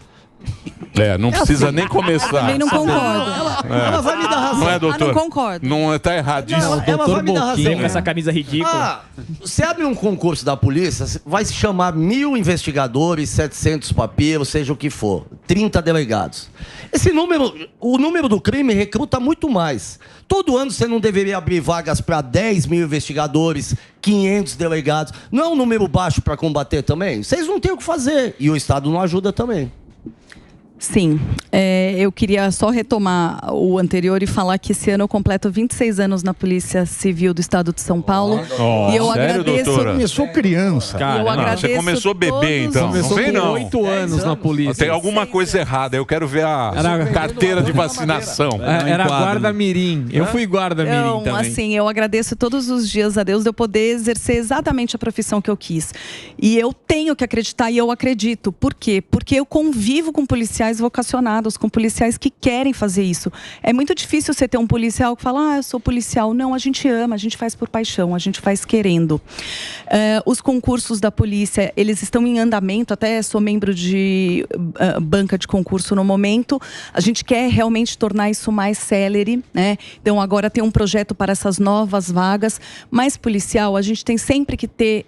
Não precisa nem começar. Também não concordo. Ela vai me dar razão. Não é, doutor? não concordo. Não, tá erradíssimo. Não, ela vai me dar razão. Com essa camisa ridícula. Você abre um concurso da polícia, vai se chamar 1000 investigadores, 700 papiros, seja o que for. 30 delegados. Esse número, o número do crime recruta muito mais. Todo ano você não deveria abrir vagas para 10 mil investigadores, 500 delegados. Não é um número baixo para combater também? Vocês não têm o que fazer. E o Estado não ajuda também. Sim, eu queria só retomar o anterior e falar que esse ano eu completo 26 anos na Polícia Civil do Estado de São Paulo. E eu agradeço... Você começou criança. Você começou bebê, então. Começou não vem, com não. 8 anos na polícia. Tem alguma coisa errada. Eu quero ver a carteira de vacinação. Era guarda-mirim. Eu fui guarda-mirim Então, também. assim, eu agradeço todos os dias a Deus de eu poder exercer exatamente a profissão que eu quis. E eu tenho que acreditar e eu acredito. Por quê? Porque eu convivo com policiais vocacionados, com policiais que querem fazer isso. É muito difícil você ter um policial que fala, eu sou policial. Não, a gente ama, a gente faz por paixão, a gente faz querendo. Os concursos da polícia, eles estão em andamento, até sou membro de banca de concurso no momento. A gente quer realmente tornar isso mais célere, né? Então agora tem um projeto para essas novas vagas, mas policial, a gente tem sempre que ter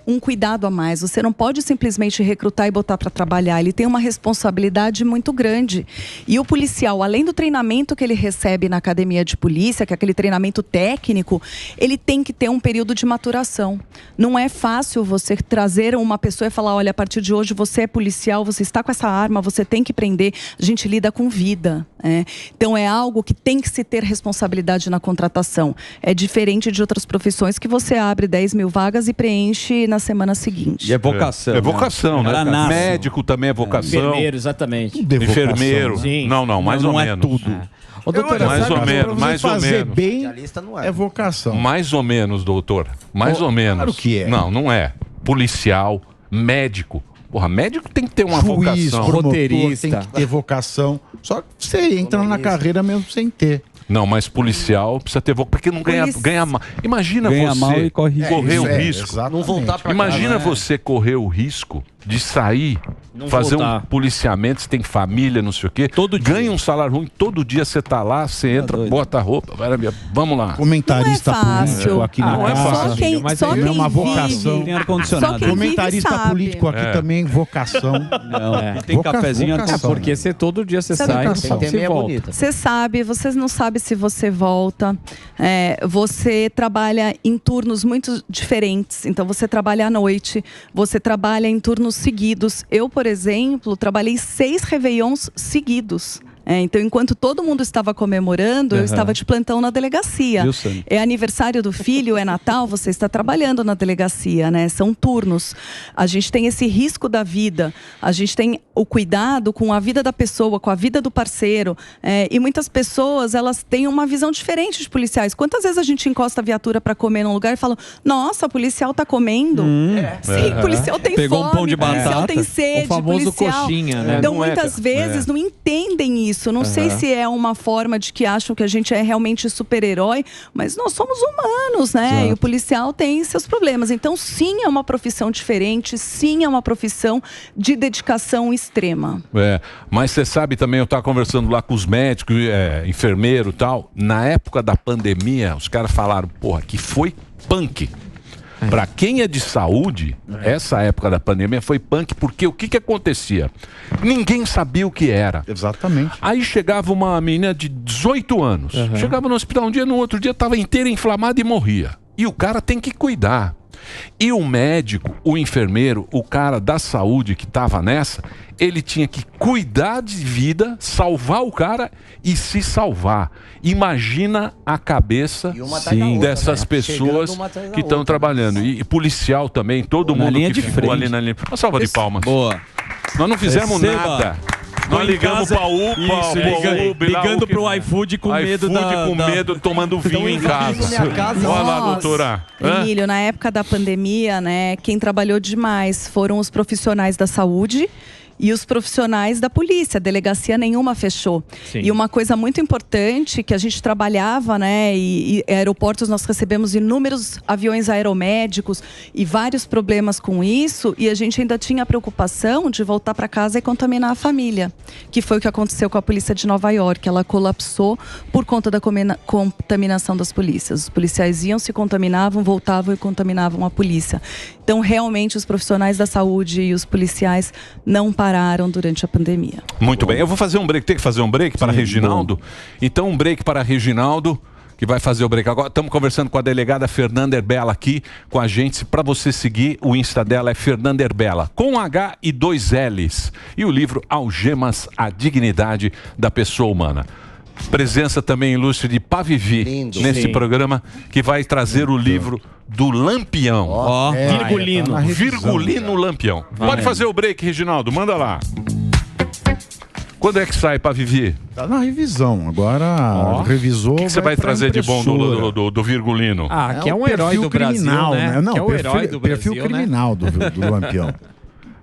um cuidado a mais. Você não pode simplesmente recrutar e botar para trabalhar. Ele tem uma responsabilidade muito grande. E o policial, além do treinamento que ele recebe na academia de polícia, que é aquele treinamento técnico, ele tem que ter um período de maturação. Não é fácil você trazer uma pessoa e falar, olha, a partir de hoje você é policial, você está com essa arma, você tem que prender. A gente lida com vida. Então é algo que tem que se ter responsabilidade na contratação. É diferente de outras profissões que você abre 10 mil vagas e preenche na semana seguinte. E é vocação. É vocação, né? Nasce. Médico também é vocação. Enfermeiro, exatamente. Enfermeiro. Sim. Não, mais ou não menos. É tudo. Doutora, mais ou menos, mais ou fazer menos. bem é vocação. Mais ou menos, doutor. Mais ou menos. Claro que é. Não é. Policial, médico. Porra, médico tem que ter uma Juiz, vocação. promotor, roteirista. tem que ter vocação. Só que você entra na carreira mesmo sem ter. Não, mas policial precisa ter vocação, porque não ganha mal. Imagina Ganha você mal e corre correr o isso, risco. Não voltar pra Imagina casa, né? você correr o risco de sair, fazer um policiamento, você tem família, não sei o quê. Ganha um salário ruim, todo dia você tá lá, você entra, bota a roupa, vamos lá. Comentarista Não é fácil. político aqui Não é fácil. Só quem é uma vocação. vive. Tem ar-condicionado. Só quem Comentarista vive sabe. político aqui também, vocação. Não, tem cafezinho. vocação. Porque você todo dia você Sabe sai, vocação. você Meia volta. bonita. Você sabe, você não sabe se você volta. Você trabalha em turnos muito diferentes. Então, você trabalha à noite, você trabalha em turnos seguidos. Eu, por exemplo, trabalhei 6 réveillons seguidos. Então, enquanto todo mundo estava comemorando, eu estava de plantão na delegacia. Viu, Sandro? É aniversário do filho, é Natal, você está trabalhando na delegacia, né? São turnos. A gente tem esse risco da vida, a gente tem o cuidado com a vida da pessoa, com a vida do parceiro. E muitas pessoas, elas têm uma visão diferente de policiais. Quantas vezes a gente encosta a viatura para comer num lugar e fala, nossa, o policial tá comendo? Sim, o policial tem Pegou fome, um pão de o policial batata. tem sede, O famoso policial... coxinha, né? Então, Não é, muitas cara. vezes não entendem isso. Não sei se é uma forma de que acham que a gente é realmente super-herói, mas nós somos humanos, né? E o policial tem seus problemas. Então, sim, é uma profissão diferente, sim, é uma profissão de dedicação extrema. Mas você sabe também, eu estava conversando lá com os médicos, enfermeiro e tal. Na época da pandemia, os caras falaram, porra, que foi punk. Para quem é de saúde, essa época da pandemia foi punk, porque o que acontecia? Ninguém sabia o que era. Exatamente. Aí chegava uma menina de 18 anos, chegava no hospital um dia, no outro dia estava inteira inflamada e morria. E o cara tem que cuidar. E o médico, o enfermeiro, o cara da saúde que estava nessa, ele tinha que cuidar de vida, salvar o cara e se salvar. Imagina a cabeça dessas pessoas que estão trabalhando. E policial também, todo mundo que ficou ali na linha. Uma salva de palmas. Boa. Nós não fizemos Receba. nada. Nós ligamos para o UPA, ligando pro iFood com medo com medo, tomando vinho em casa. Olha lá, doutora. Emílio, na época da pandemia, né, quem trabalhou demais foram os profissionais da saúde e os profissionais da polícia. A delegacia nenhuma fechou. Sim. E uma coisa muito importante que a gente trabalhava, né, e aeroportos nós recebemos inúmeros aviões aeromédicos e vários problemas com isso, e a gente ainda tinha a preocupação de voltar para casa e contaminar a família, que foi o que aconteceu com a polícia de Nova York. Ela colapsou por conta da contaminação das polícias. Os policiais iam, se contaminavam, voltavam e contaminavam a polícia. Então, realmente, os profissionais da saúde e os policiais não pararam durante a pandemia. Muito bem, eu vou fazer um break. Tem que fazer um break para Reginaldo? Então, um break para Reginaldo, que vai fazer o break agora. Estamos conversando com a delegada Fernanda Erbella aqui com a gente. Para você seguir, o Insta dela é Fernanda Erbella, com H e 2 L's. E o livro Algemas, a Dignidade da Pessoa Humana. Presença também ilustre de Pavivi nesse programa, que vai trazer o livro do Lampião. Virgulino. Virgulino Lampião. Pode fazer o break, Reginaldo, manda lá. Quando é que sai Pavivi? Tá na revisão. Agora revisou. O que você vai trazer de bom do Virgulino? Que é um herói do criminal, Brasil, né? Não, que é o herói do perfil Brasil, criminal do Lampião.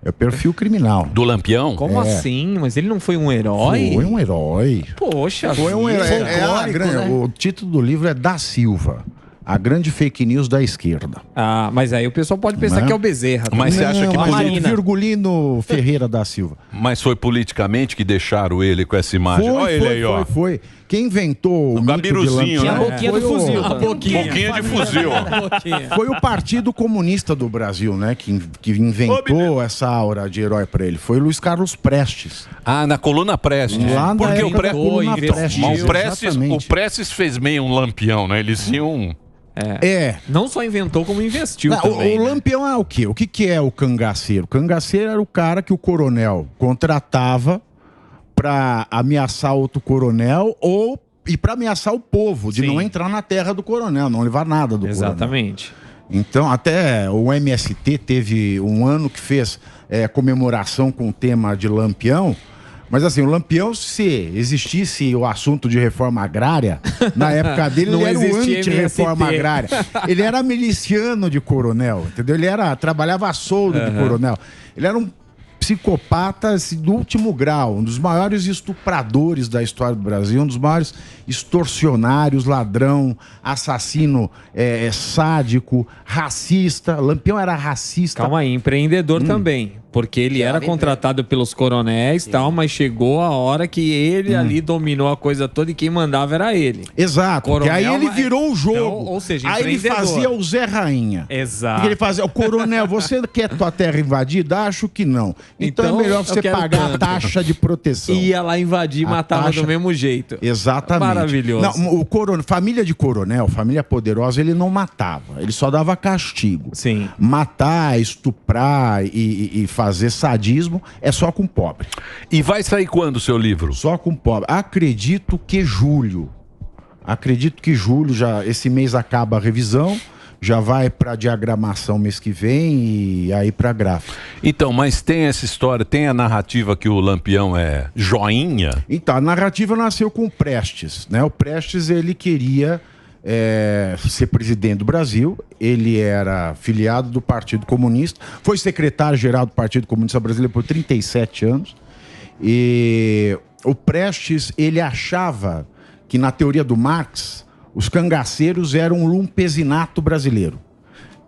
É o perfil criminal. Do Lampião? Como assim? Mas ele não foi um herói? Foi um herói. Poxa, foi um herói. O título do livro é Da Silva. A grande fake news da esquerda. Mas aí o pessoal pode pensar que é o Bezerra. Mas você acha que Marina Virgulino Ferreira da Silva. Mas foi politicamente que deixaram ele com essa imagem? Olha ele aí, ó. Foi. Quem inventou o Gabiruzinho, né? A boquinha do fuzil. A boquinha de fuzil. Foi o Partido Comunista do Brasil, né? Que inventou essa aura de herói pra ele. Foi Luiz Carlos Prestes. Na coluna Prestes. Lá porque o o Prestes fez meio um Lampião, né? Eles iam... Não só inventou, como investiu também. O Lampião é o quê? O que é o cangaceiro? O cangaceiro era o cara que o coronel contratava para ameaçar outro coronel e para ameaçar o povo, de não entrar na terra do coronel, não levar nada do Exatamente. coronel. Então, até o MST teve um ano que fez comemoração com o tema de Lampião. Mas assim, o Lampião, se existisse o assunto de reforma agrária, na época dele, ele era o anti-reforma agrária. Ele era miliciano de coronel, entendeu? Ele trabalhava a soldo de coronel. Ele era um psicopata assim, do último grau, um dos maiores estupradores da história do Brasil, um dos maiores extorsionários, ladrão, assassino, sádico, racista. Lampião era racista. Calma aí, empreendedor também. Porque ele era contratado pelos coronéis e tal, mas chegou a hora que ele ali dominou a coisa toda e quem mandava era ele. Exato, porque aí ele virou o jogo. Então, ou seja, aí ele fazia o Zé Rainha. Exato. Porque ele fazia, o coronel, você quer tua terra invadida? Acho que não. Então é melhor você pagar a taxa de proteção. Ia lá invadir e matava do mesmo jeito. Exatamente. Maravilhoso. Não, família de coronel, família poderosa, ele não matava. Ele só dava castigo. Sim. Matar, estuprar e fazer sadismo é só com pobre. E vai sair quando o seu livro? Só com pobre. Acredito que julho. Já esse mês acaba a revisão. Já vai para diagramação mês que vem e aí para gráfico. Então, mas tem essa história, tem a narrativa que o Lampião é joinha? Então, a narrativa nasceu com o Prestes, né? O Prestes, ele queria ser presidente do Brasil, ele era filiado do Partido Comunista, foi secretário-geral do Partido Comunista Brasileiro por 37 anos, e o Prestes, ele achava que na teoria do Marx, os cangaceiros eram um lumpesinato brasileiro.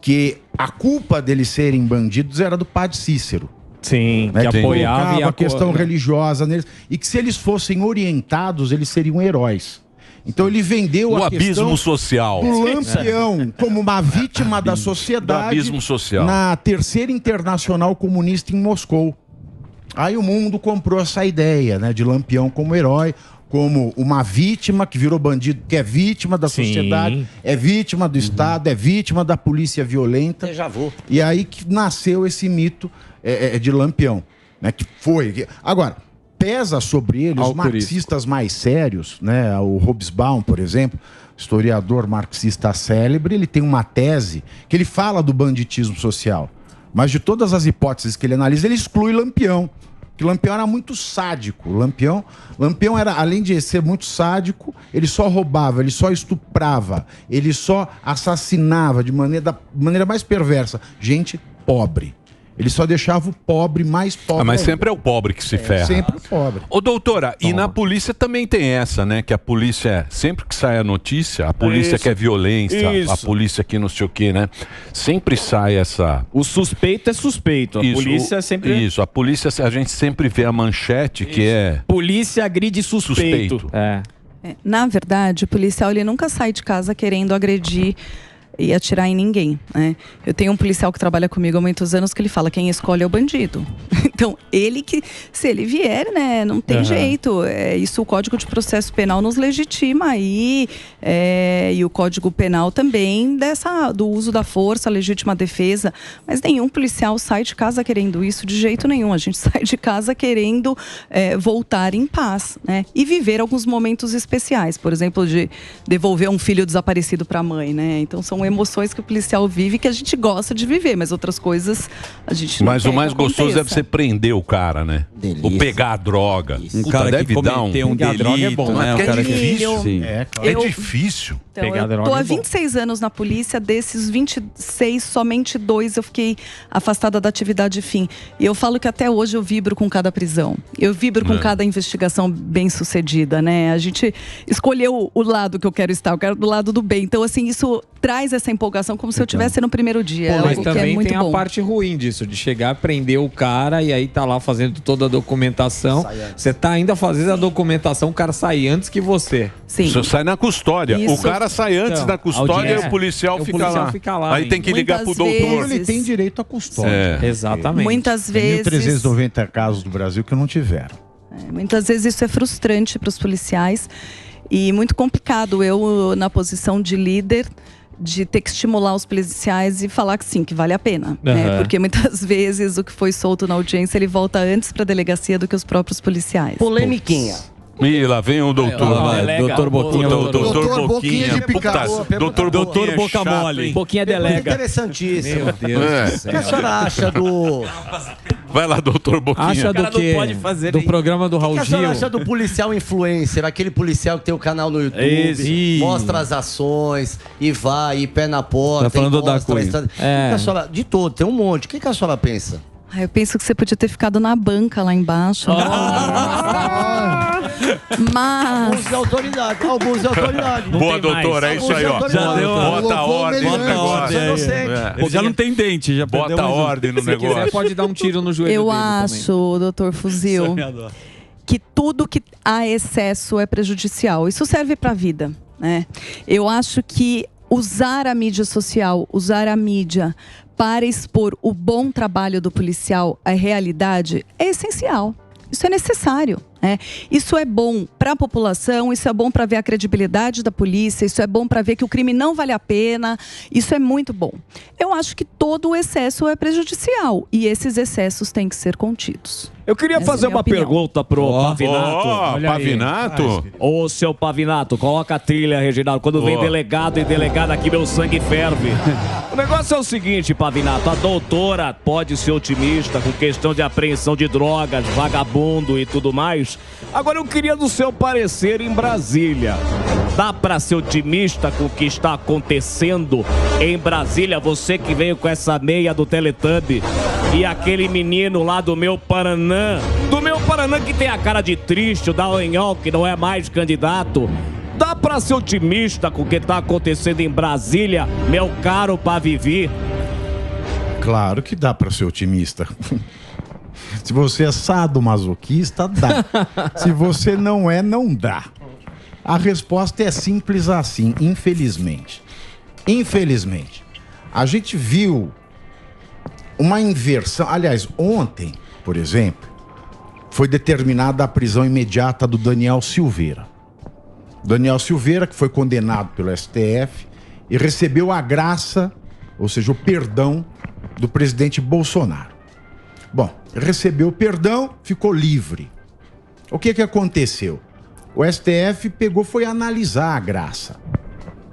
Que a culpa deles serem bandidos era do padre Cícero. Sim, né, que apoiava a questão religiosa neles. E que se eles fossem orientados, eles seriam heróis. Então ele vendeu o a abismo questão social do Lampião como uma vítima da sociedade do abismo social. Na Terceira Internacional Comunista em Moscou. Aí o mundo comprou essa ideia, né, de Lampião como herói, como uma vítima que virou bandido, que é vítima da sociedade, é vítima do Estado, é vítima da polícia violenta. Já vou. E aí que nasceu esse mito de Lampião, né? Que foi. Agora, pesa sobre ele os marxistas mais sérios, né? O Hobsbawm, por exemplo, historiador marxista célebre, ele tem uma tese que ele fala do banditismo social, mas de todas as hipóteses que ele analisa, ele exclui Lampião. Que Lampião era muito sádico. Lampião era, além de ser muito sádico, ele só roubava, ele só estuprava, ele só assassinava da maneira mais perversa gente pobre. Ele só deixava o pobre mais pobre. Mas sempre é o pobre que se ferra. Sempre o pobre. Ô, doutora, e na polícia também tem essa, né? Que a polícia, sempre que sai a notícia, a polícia quer violência, a polícia que não sei o quê, né? Sempre sai essa... O suspeito é suspeito, a polícia sempre... Isso, a polícia, a gente sempre vê a manchete que é... Polícia agride suspeito. Na verdade, o policial ele nunca sai de casa querendo agredir e atirar em ninguém, né? Eu tenho um policial que trabalha comigo há muitos anos que ele fala, quem escolhe é o bandido. Então, ele que, se ele vier, né, não tem jeito. Isso o Código de Processo Penal nos legitima aí, e o Código Penal também do uso da força, legítima defesa. Mas nenhum policial sai de casa querendo isso de jeito nenhum. A gente sai de casa querendo voltar em paz, né? E viver alguns momentos especiais. Por exemplo, de devolver um filho desaparecido para a mãe, né? Então, são emoções que o policial vive que a gente gosta de viver, mas outras coisas a gente não Mas o mais gostoso deve ser prender o cara, né? Delícia. Ou pegar a droga. Um cara que cometeu um delito, é bom, né? O cara É difícil. Sim. É difícil. Então, eu tô há 26 anos na polícia, desses 26, somente 2 eu fiquei afastada da atividade fim. E eu falo que até hoje eu vibro com cada prisão. Eu vibro com cada investigação bem sucedida, né? A gente escolheu o lado que eu quero estar, eu quero do lado do bem. Então, assim, isso traz essa empolgação como se eu estivesse no primeiro dia. Mas algo também que é muito tem bom. a parte ruim disso, de chegar, prender o cara e aí tá lá fazendo toda a documentação. Você tá ainda fazendo a documentação, o cara sai antes que você. Sim. Você sai na custódia. Isso. O cara sai antes da custódia e o policial, fica lá. Aí tem que ligar pro Muitas doutor. vezes- Ele tem direito à custódia. Exatamente. Muitas Tem vezes... 1.390 casos do Brasil que não tiveram. Muitas vezes isso é frustrante para os policiais e muito complicado. Eu, na posição de líder, de ter que estimular os policiais e falar que sim, que vale a pena. Né? Porque muitas vezes o que foi solto na audiência, ele volta antes para a delegacia do que os próprios policiais. Polemiquinha. Ih, lá vem o doutor. Doutor Boquinha. Doutor Boquinha de Picasso. Puta, doutor Boquinha Boca chato, mole. hein? Boquinha delega. Interessantíssimo. Meu Deus do O que a senhora acha do... Vai lá, doutor Boquinha. Acha do quê? Do programa do O Raul que a senhora acha Gil? do policial influencer? Aquele policial que tem o canal no YouTube, Esse. mostra as ações e vai, e pé na porta. Tá falando e da mostra a Cunha. estrada. O que a senhora... De todo, tem um monte. O que a senhora pensa? Eu penso que você podia ter ficado na banca lá embaixo. Mas... Abuso de autoridade. Abuso de autoridade. Boa, doutora, é isso aí, ó. Já deu Bota a ordem no negócio. Ele já não tem dente, já Bota a ordem no Se quiser, negócio. pode dar um tiro no joelho Eu dele acho, doutor Fuzil, Sonhador. que tudo que há excesso é prejudicial. Isso serve para a vida, né? Eu acho que usar a mídia social, usar a mídia para expor o bom trabalho do policial, a realidade, é essencial. Isso é necessário. Isso é bom para a população, isso é bom para ver a credibilidade da polícia, isso é bom para ver que o crime não vale a pena, isso é muito bom. Eu acho que todo o excesso é prejudicial e esses excessos têm que ser contidos. Eu queria fazer uma pergunta pro Pavinato. Olha aí. Pavinato? Ô, seu Pavinato, coloca a trilha, Reginaldo. Quando vem delegado e delegada aqui, meu sangue ferve. O negócio é o seguinte, Pavinato. A doutora pode ser otimista com questão de apreensão de drogas, vagabundo e tudo mais. Agora eu queria do seu parecer em Brasília. Dá pra ser otimista com o que está acontecendo em Brasília? Você que veio com essa meia do Teletubby e aquele menino lá do meu Paraná que tem a cara de triste, o Dallagnol, que não é mais candidato. Dá pra ser otimista com o que tá acontecendo em Brasília, meu caro Pavivi? Claro que dá pra ser otimista. Se você é sadomasoquista, dá. Se você não é, não dá. A resposta é simples assim, infelizmente. Infelizmente. A gente viu uma inversão. Aliás, ontem, por exemplo, foi determinada a prisão imediata do Daniel Silveira. Daniel Silveira, que foi condenado pelo STF e recebeu a graça, ou seja, o perdão do presidente Bolsonaro. Bom, recebeu o perdão, ficou livre. O que aconteceu? O STF foi analisar a graça.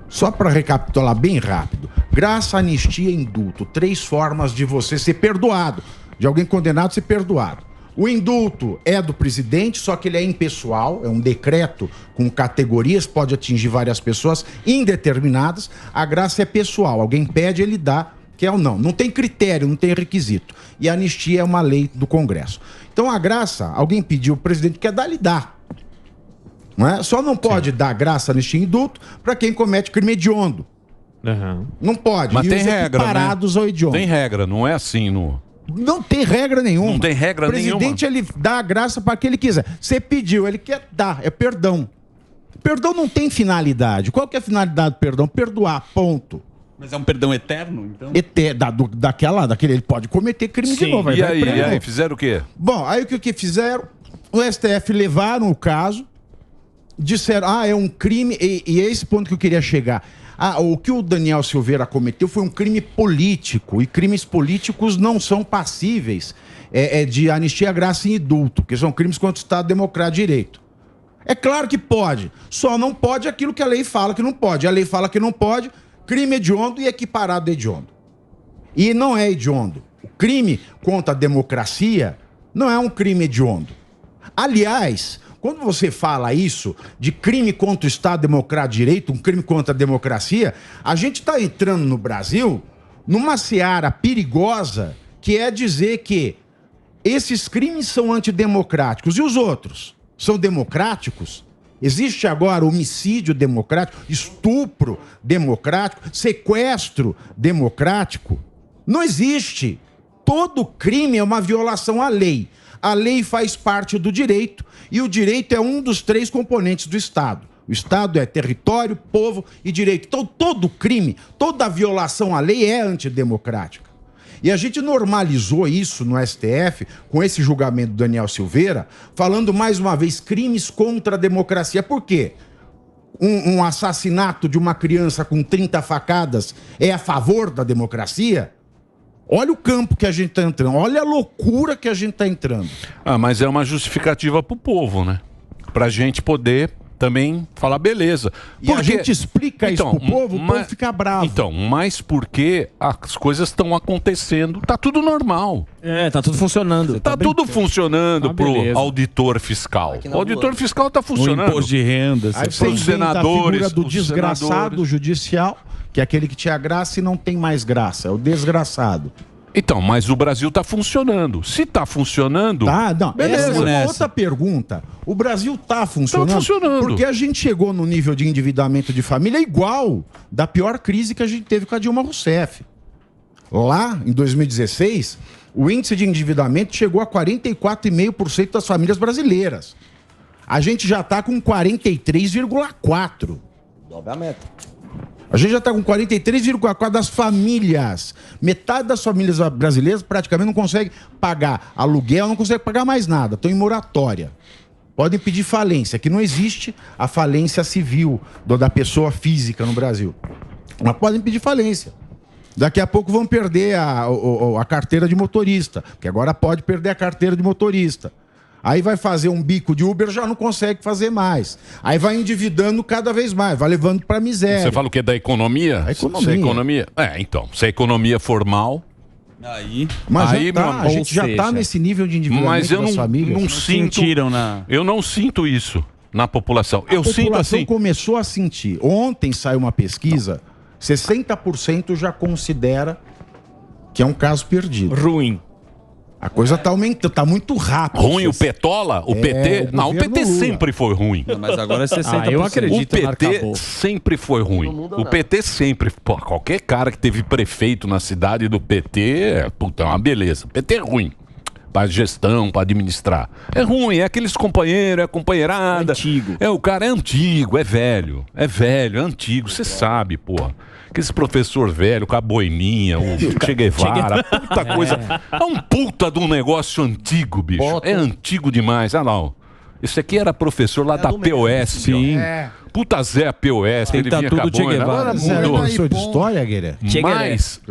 Só para recapitular bem rápido. Graça, anistia e indulto. 3 formas de você ser perdoado. De alguém condenado ser perdoado. O indulto é do presidente, só que ele é impessoal, é um decreto com categorias, pode atingir várias pessoas indeterminadas. A graça é pessoal, alguém pede, ele dá, quer ou não. Não tem critério, não tem requisito. E a anistia é uma lei do Congresso. Então a graça, alguém pediu, o presidente quer dar, ele dá. Não é? Só não pode dar graça, anistia e indulto para quem comete crime hediondo. Não pode. Mas e tem os regra, equiparados ao hediondo. Tem regra, não é assim no... Não tem regra nenhuma. Não tem regra nenhuma. O presidente, ele dá a graça para quem ele quiser. Você pediu, ele quer dar, é perdão. Perdão não tem finalidade. Qual que é a finalidade do perdão? Perdoar, ponto. Mas é um perdão eterno, então? Daquele, ele pode cometer crime de novo. E aí, fizeram o quê? Bom, aí o que fizeram? O STF levaram o caso, disseram, é um crime, e é esse ponto que eu queria chegar. O que o Daniel Silveira cometeu foi um crime político, e crimes políticos não são passíveis de anistia, graça e indulto, que são crimes contra o Estado Democrático de Direito. É claro que pode, só não pode aquilo que a lei fala que não pode. A lei fala que não pode, crime hediondo e equiparado a hediondo. E não é hediondo. O crime contra a democracia não é um crime hediondo. Aliás, quando você fala isso de crime contra o Estado Democrático de Direito, um crime contra a democracia, a gente está entrando no Brasil numa seara perigosa, que é dizer que esses crimes são antidemocráticos. E os outros? São democráticos? Existe agora homicídio democrático, estupro democrático, sequestro democrático? Não existe. Todo crime é uma violação à lei. A lei faz parte do direito e o direito é um dos 3 componentes do Estado. O Estado é território, povo e direito. Então todo crime, toda violação à lei é antidemocrática. E a gente normalizou isso no STF com esse julgamento do Daniel Silveira, falando mais uma vez crimes contra a democracia. Por quê? Um assassinato de uma criança com 30 facadas é a favor da democracia? Olha o campo que a gente está entrando, olha a loucura que a gente está entrando. Mas é uma justificativa pro povo, né? Pra gente poder também falar beleza. E a gente explica isso pro povo, o povo fica bravo. Então, mas porque as coisas estão acontecendo, tá tudo normal. Tá tudo funcionando. Tá tudo funcionando pro auditor fiscal. O auditor fiscal tá funcionando. O imposto de renda. Aí você os senadores, a figura do desgraçado judicial, que é aquele que tinha graça e não tem mais graça, é o desgraçado. Então, mas o Brasil está funcionando. Se está funcionando, não, beleza. essa é uma outra pergunta. O Brasil está funcionando? Tá funcionando. Porque a gente chegou no nível de endividamento de família igual da pior crise que a gente teve com a Dilma Rousseff. Lá, em 2016, o índice de endividamento chegou a 44,5% das famílias brasileiras. A gente já está com 43,4%. Dobra a meta. A gente já está com 43,4% das famílias. Metade das famílias brasileiras praticamente não consegue pagar aluguel, não consegue pagar mais nada. Estão em moratória. Podem pedir falência, que não existe a falência civil da pessoa física no Brasil. Mas podem pedir falência. Daqui a pouco vão perder a carteira de motorista, porque agora pode perder a carteira de motorista. Aí vai fazer um bico de Uber, já não consegue fazer mais. Aí vai endividando cada vez mais, vai levando para miséria. Você fala o que? Da economia? A economia. Se a economia. Então, se a economia formal. Mas aí, a gente já está nesse nível de endividamento mas eu das famílias. não sinto. Eu não sinto isso na população. A população começou a sentir. Ontem saiu uma pesquisa, 60% já considera que é um caso perdido. Ruim. A coisa está aumentando, está muito rápido. Ruim o Petola? O PT? Não, o PT Lula. sempre foi ruim. Não, mas agora é 60%. Eu acredito o no PT arcabouço. sempre foi ruim. O PT sempre... Pô, qualquer cara que teve prefeito na cidade do PT, puta, é uma beleza. O PT é ruim. Para gestão, para administrar. É ruim, é aqueles companheiros, é a companheirada. Antigo. É o cara, é antigo, é velho. É velho, é antigo, você sabe, pô. Aquele professor velho com a boininha, o Che Guevara, puta coisa. É um puta de um negócio antigo, bicho. É antigo demais. Ah, não. Esse aqui era professor lá da POS. Sim. Puta Zé POS. Ele vinha tudo Che Guevara. Agora mudou. Professor de história, Gueré? Mais.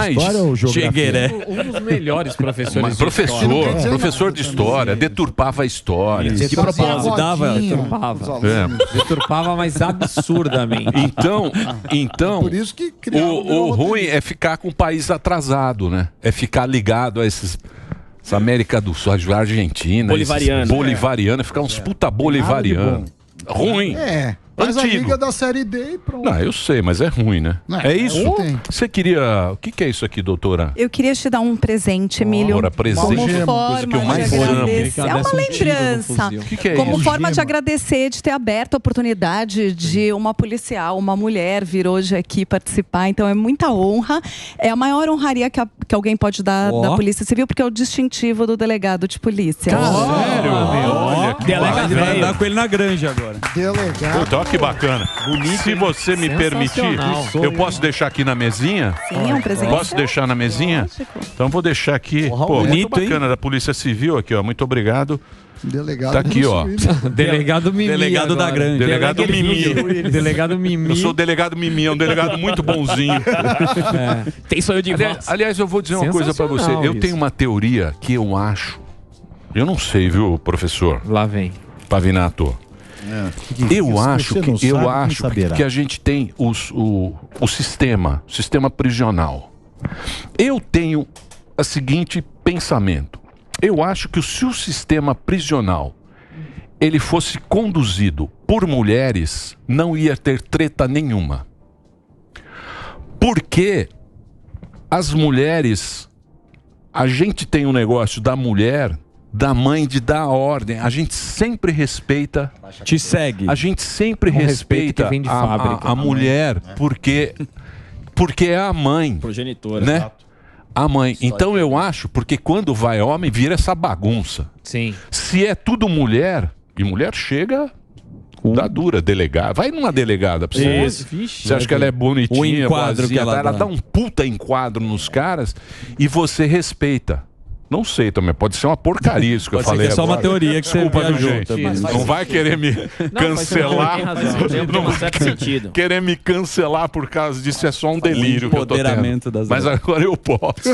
História ou geografia? Um dos melhores professores de professor de história, deturpava a história. De propósito, deturpava, mas absurdamente. Então Por isso que o ruim é ficar com o país atrasado, né? É ficar ligado a essa América do Sul, a Argentina, bolivariana, ficar uns puta bolivariano. Ruim. Faz a Antigo. liga da Série D e pronto. Não, eu sei, mas é ruim, né? É isso? Você queria... O que é isso aqui, doutora? Eu queria te dar um presente, Emílio. Ora, presente. Como Coisa forma que eu mais de amo. agradecer. É uma lembrança. O que é Como isso? forma de agradecer, de ter aberto a oportunidade de uma policial, uma mulher vir hoje aqui participar. Então é muita honra. É a maior honraria que alguém pode dar da Polícia Civil, porque é o distintivo do delegado de polícia. Sério? Olha, que Delegado vai andar com ele na granja agora. Delegado. Puta, olha que bacana. Bonito, se você me permitir, eu posso deixar aqui na mesinha? Sim, é um presente. Posso deixar na mesinha? Lógico. Então vou deixar aqui. Pô, muito bacana, da Polícia Civil aqui, ó. Muito obrigado. Delegado Tá aqui, ó. Delegado Mimi. Delegado da granja. Delegado Mimi. Delegado Mimi. Eu sou o delegado Mimi, é um delegado muito bonzinho. Tem sonho de voz. Aliás, eu vou dizer uma coisa pra você. Eu tenho uma teoria que eu acho. Eu não sei, viu, professor? Lá vem. Pavinato. Eu acho que a gente tem o sistema prisional. Eu tenho o seguinte pensamento. Eu acho que se o sistema prisional ele fosse conduzido por mulheres, não ia ter treta nenhuma. Porque as mulheres, a gente tem um negócio da mulher, da mãe, de dar ordem. A gente sempre respeita. Te segue. A gente sempre respeita que vem de fábrica. a mulher, porque é a mãe. Progenitora, né? exato. A mãe. Então eu acho, porque quando vai homem, vira essa bagunça. Sim. Se é tudo mulher, e mulher chega da dura, delegada. Vai numa delegada pra você. Você acha que ela é bonitinha, o enquadro boazinha, que ela dá um puta enquadro nos caras e você respeita. Não sei também, pode ser uma porcaria isso que eu falei. É só uma teoria que Desculpa, você viajou. gente. Não vai querer me cancelar. Tem razão, tem um certo sentido. Querer me cancelar por causa disso é só um delírio que eu tô Empoderamento tendo. das Mas agora eu posso.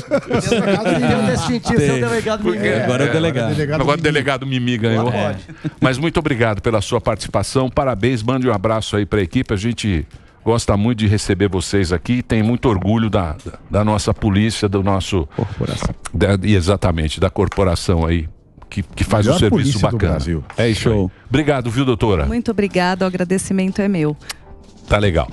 Agora é o delegado. Agora o delegado Mimi ganhou. Mas muito obrigado pela sua participação. Parabéns, mande um abraço aí pra equipe. A gente gosta muito de receber vocês aqui. Tem muito orgulho da nossa polícia, do nosso... Corporação. Exatamente, da corporação aí, que faz um serviço bacana. É isso aí. Obrigado, viu, doutora? Muito obrigada, o agradecimento é meu. Tá legal.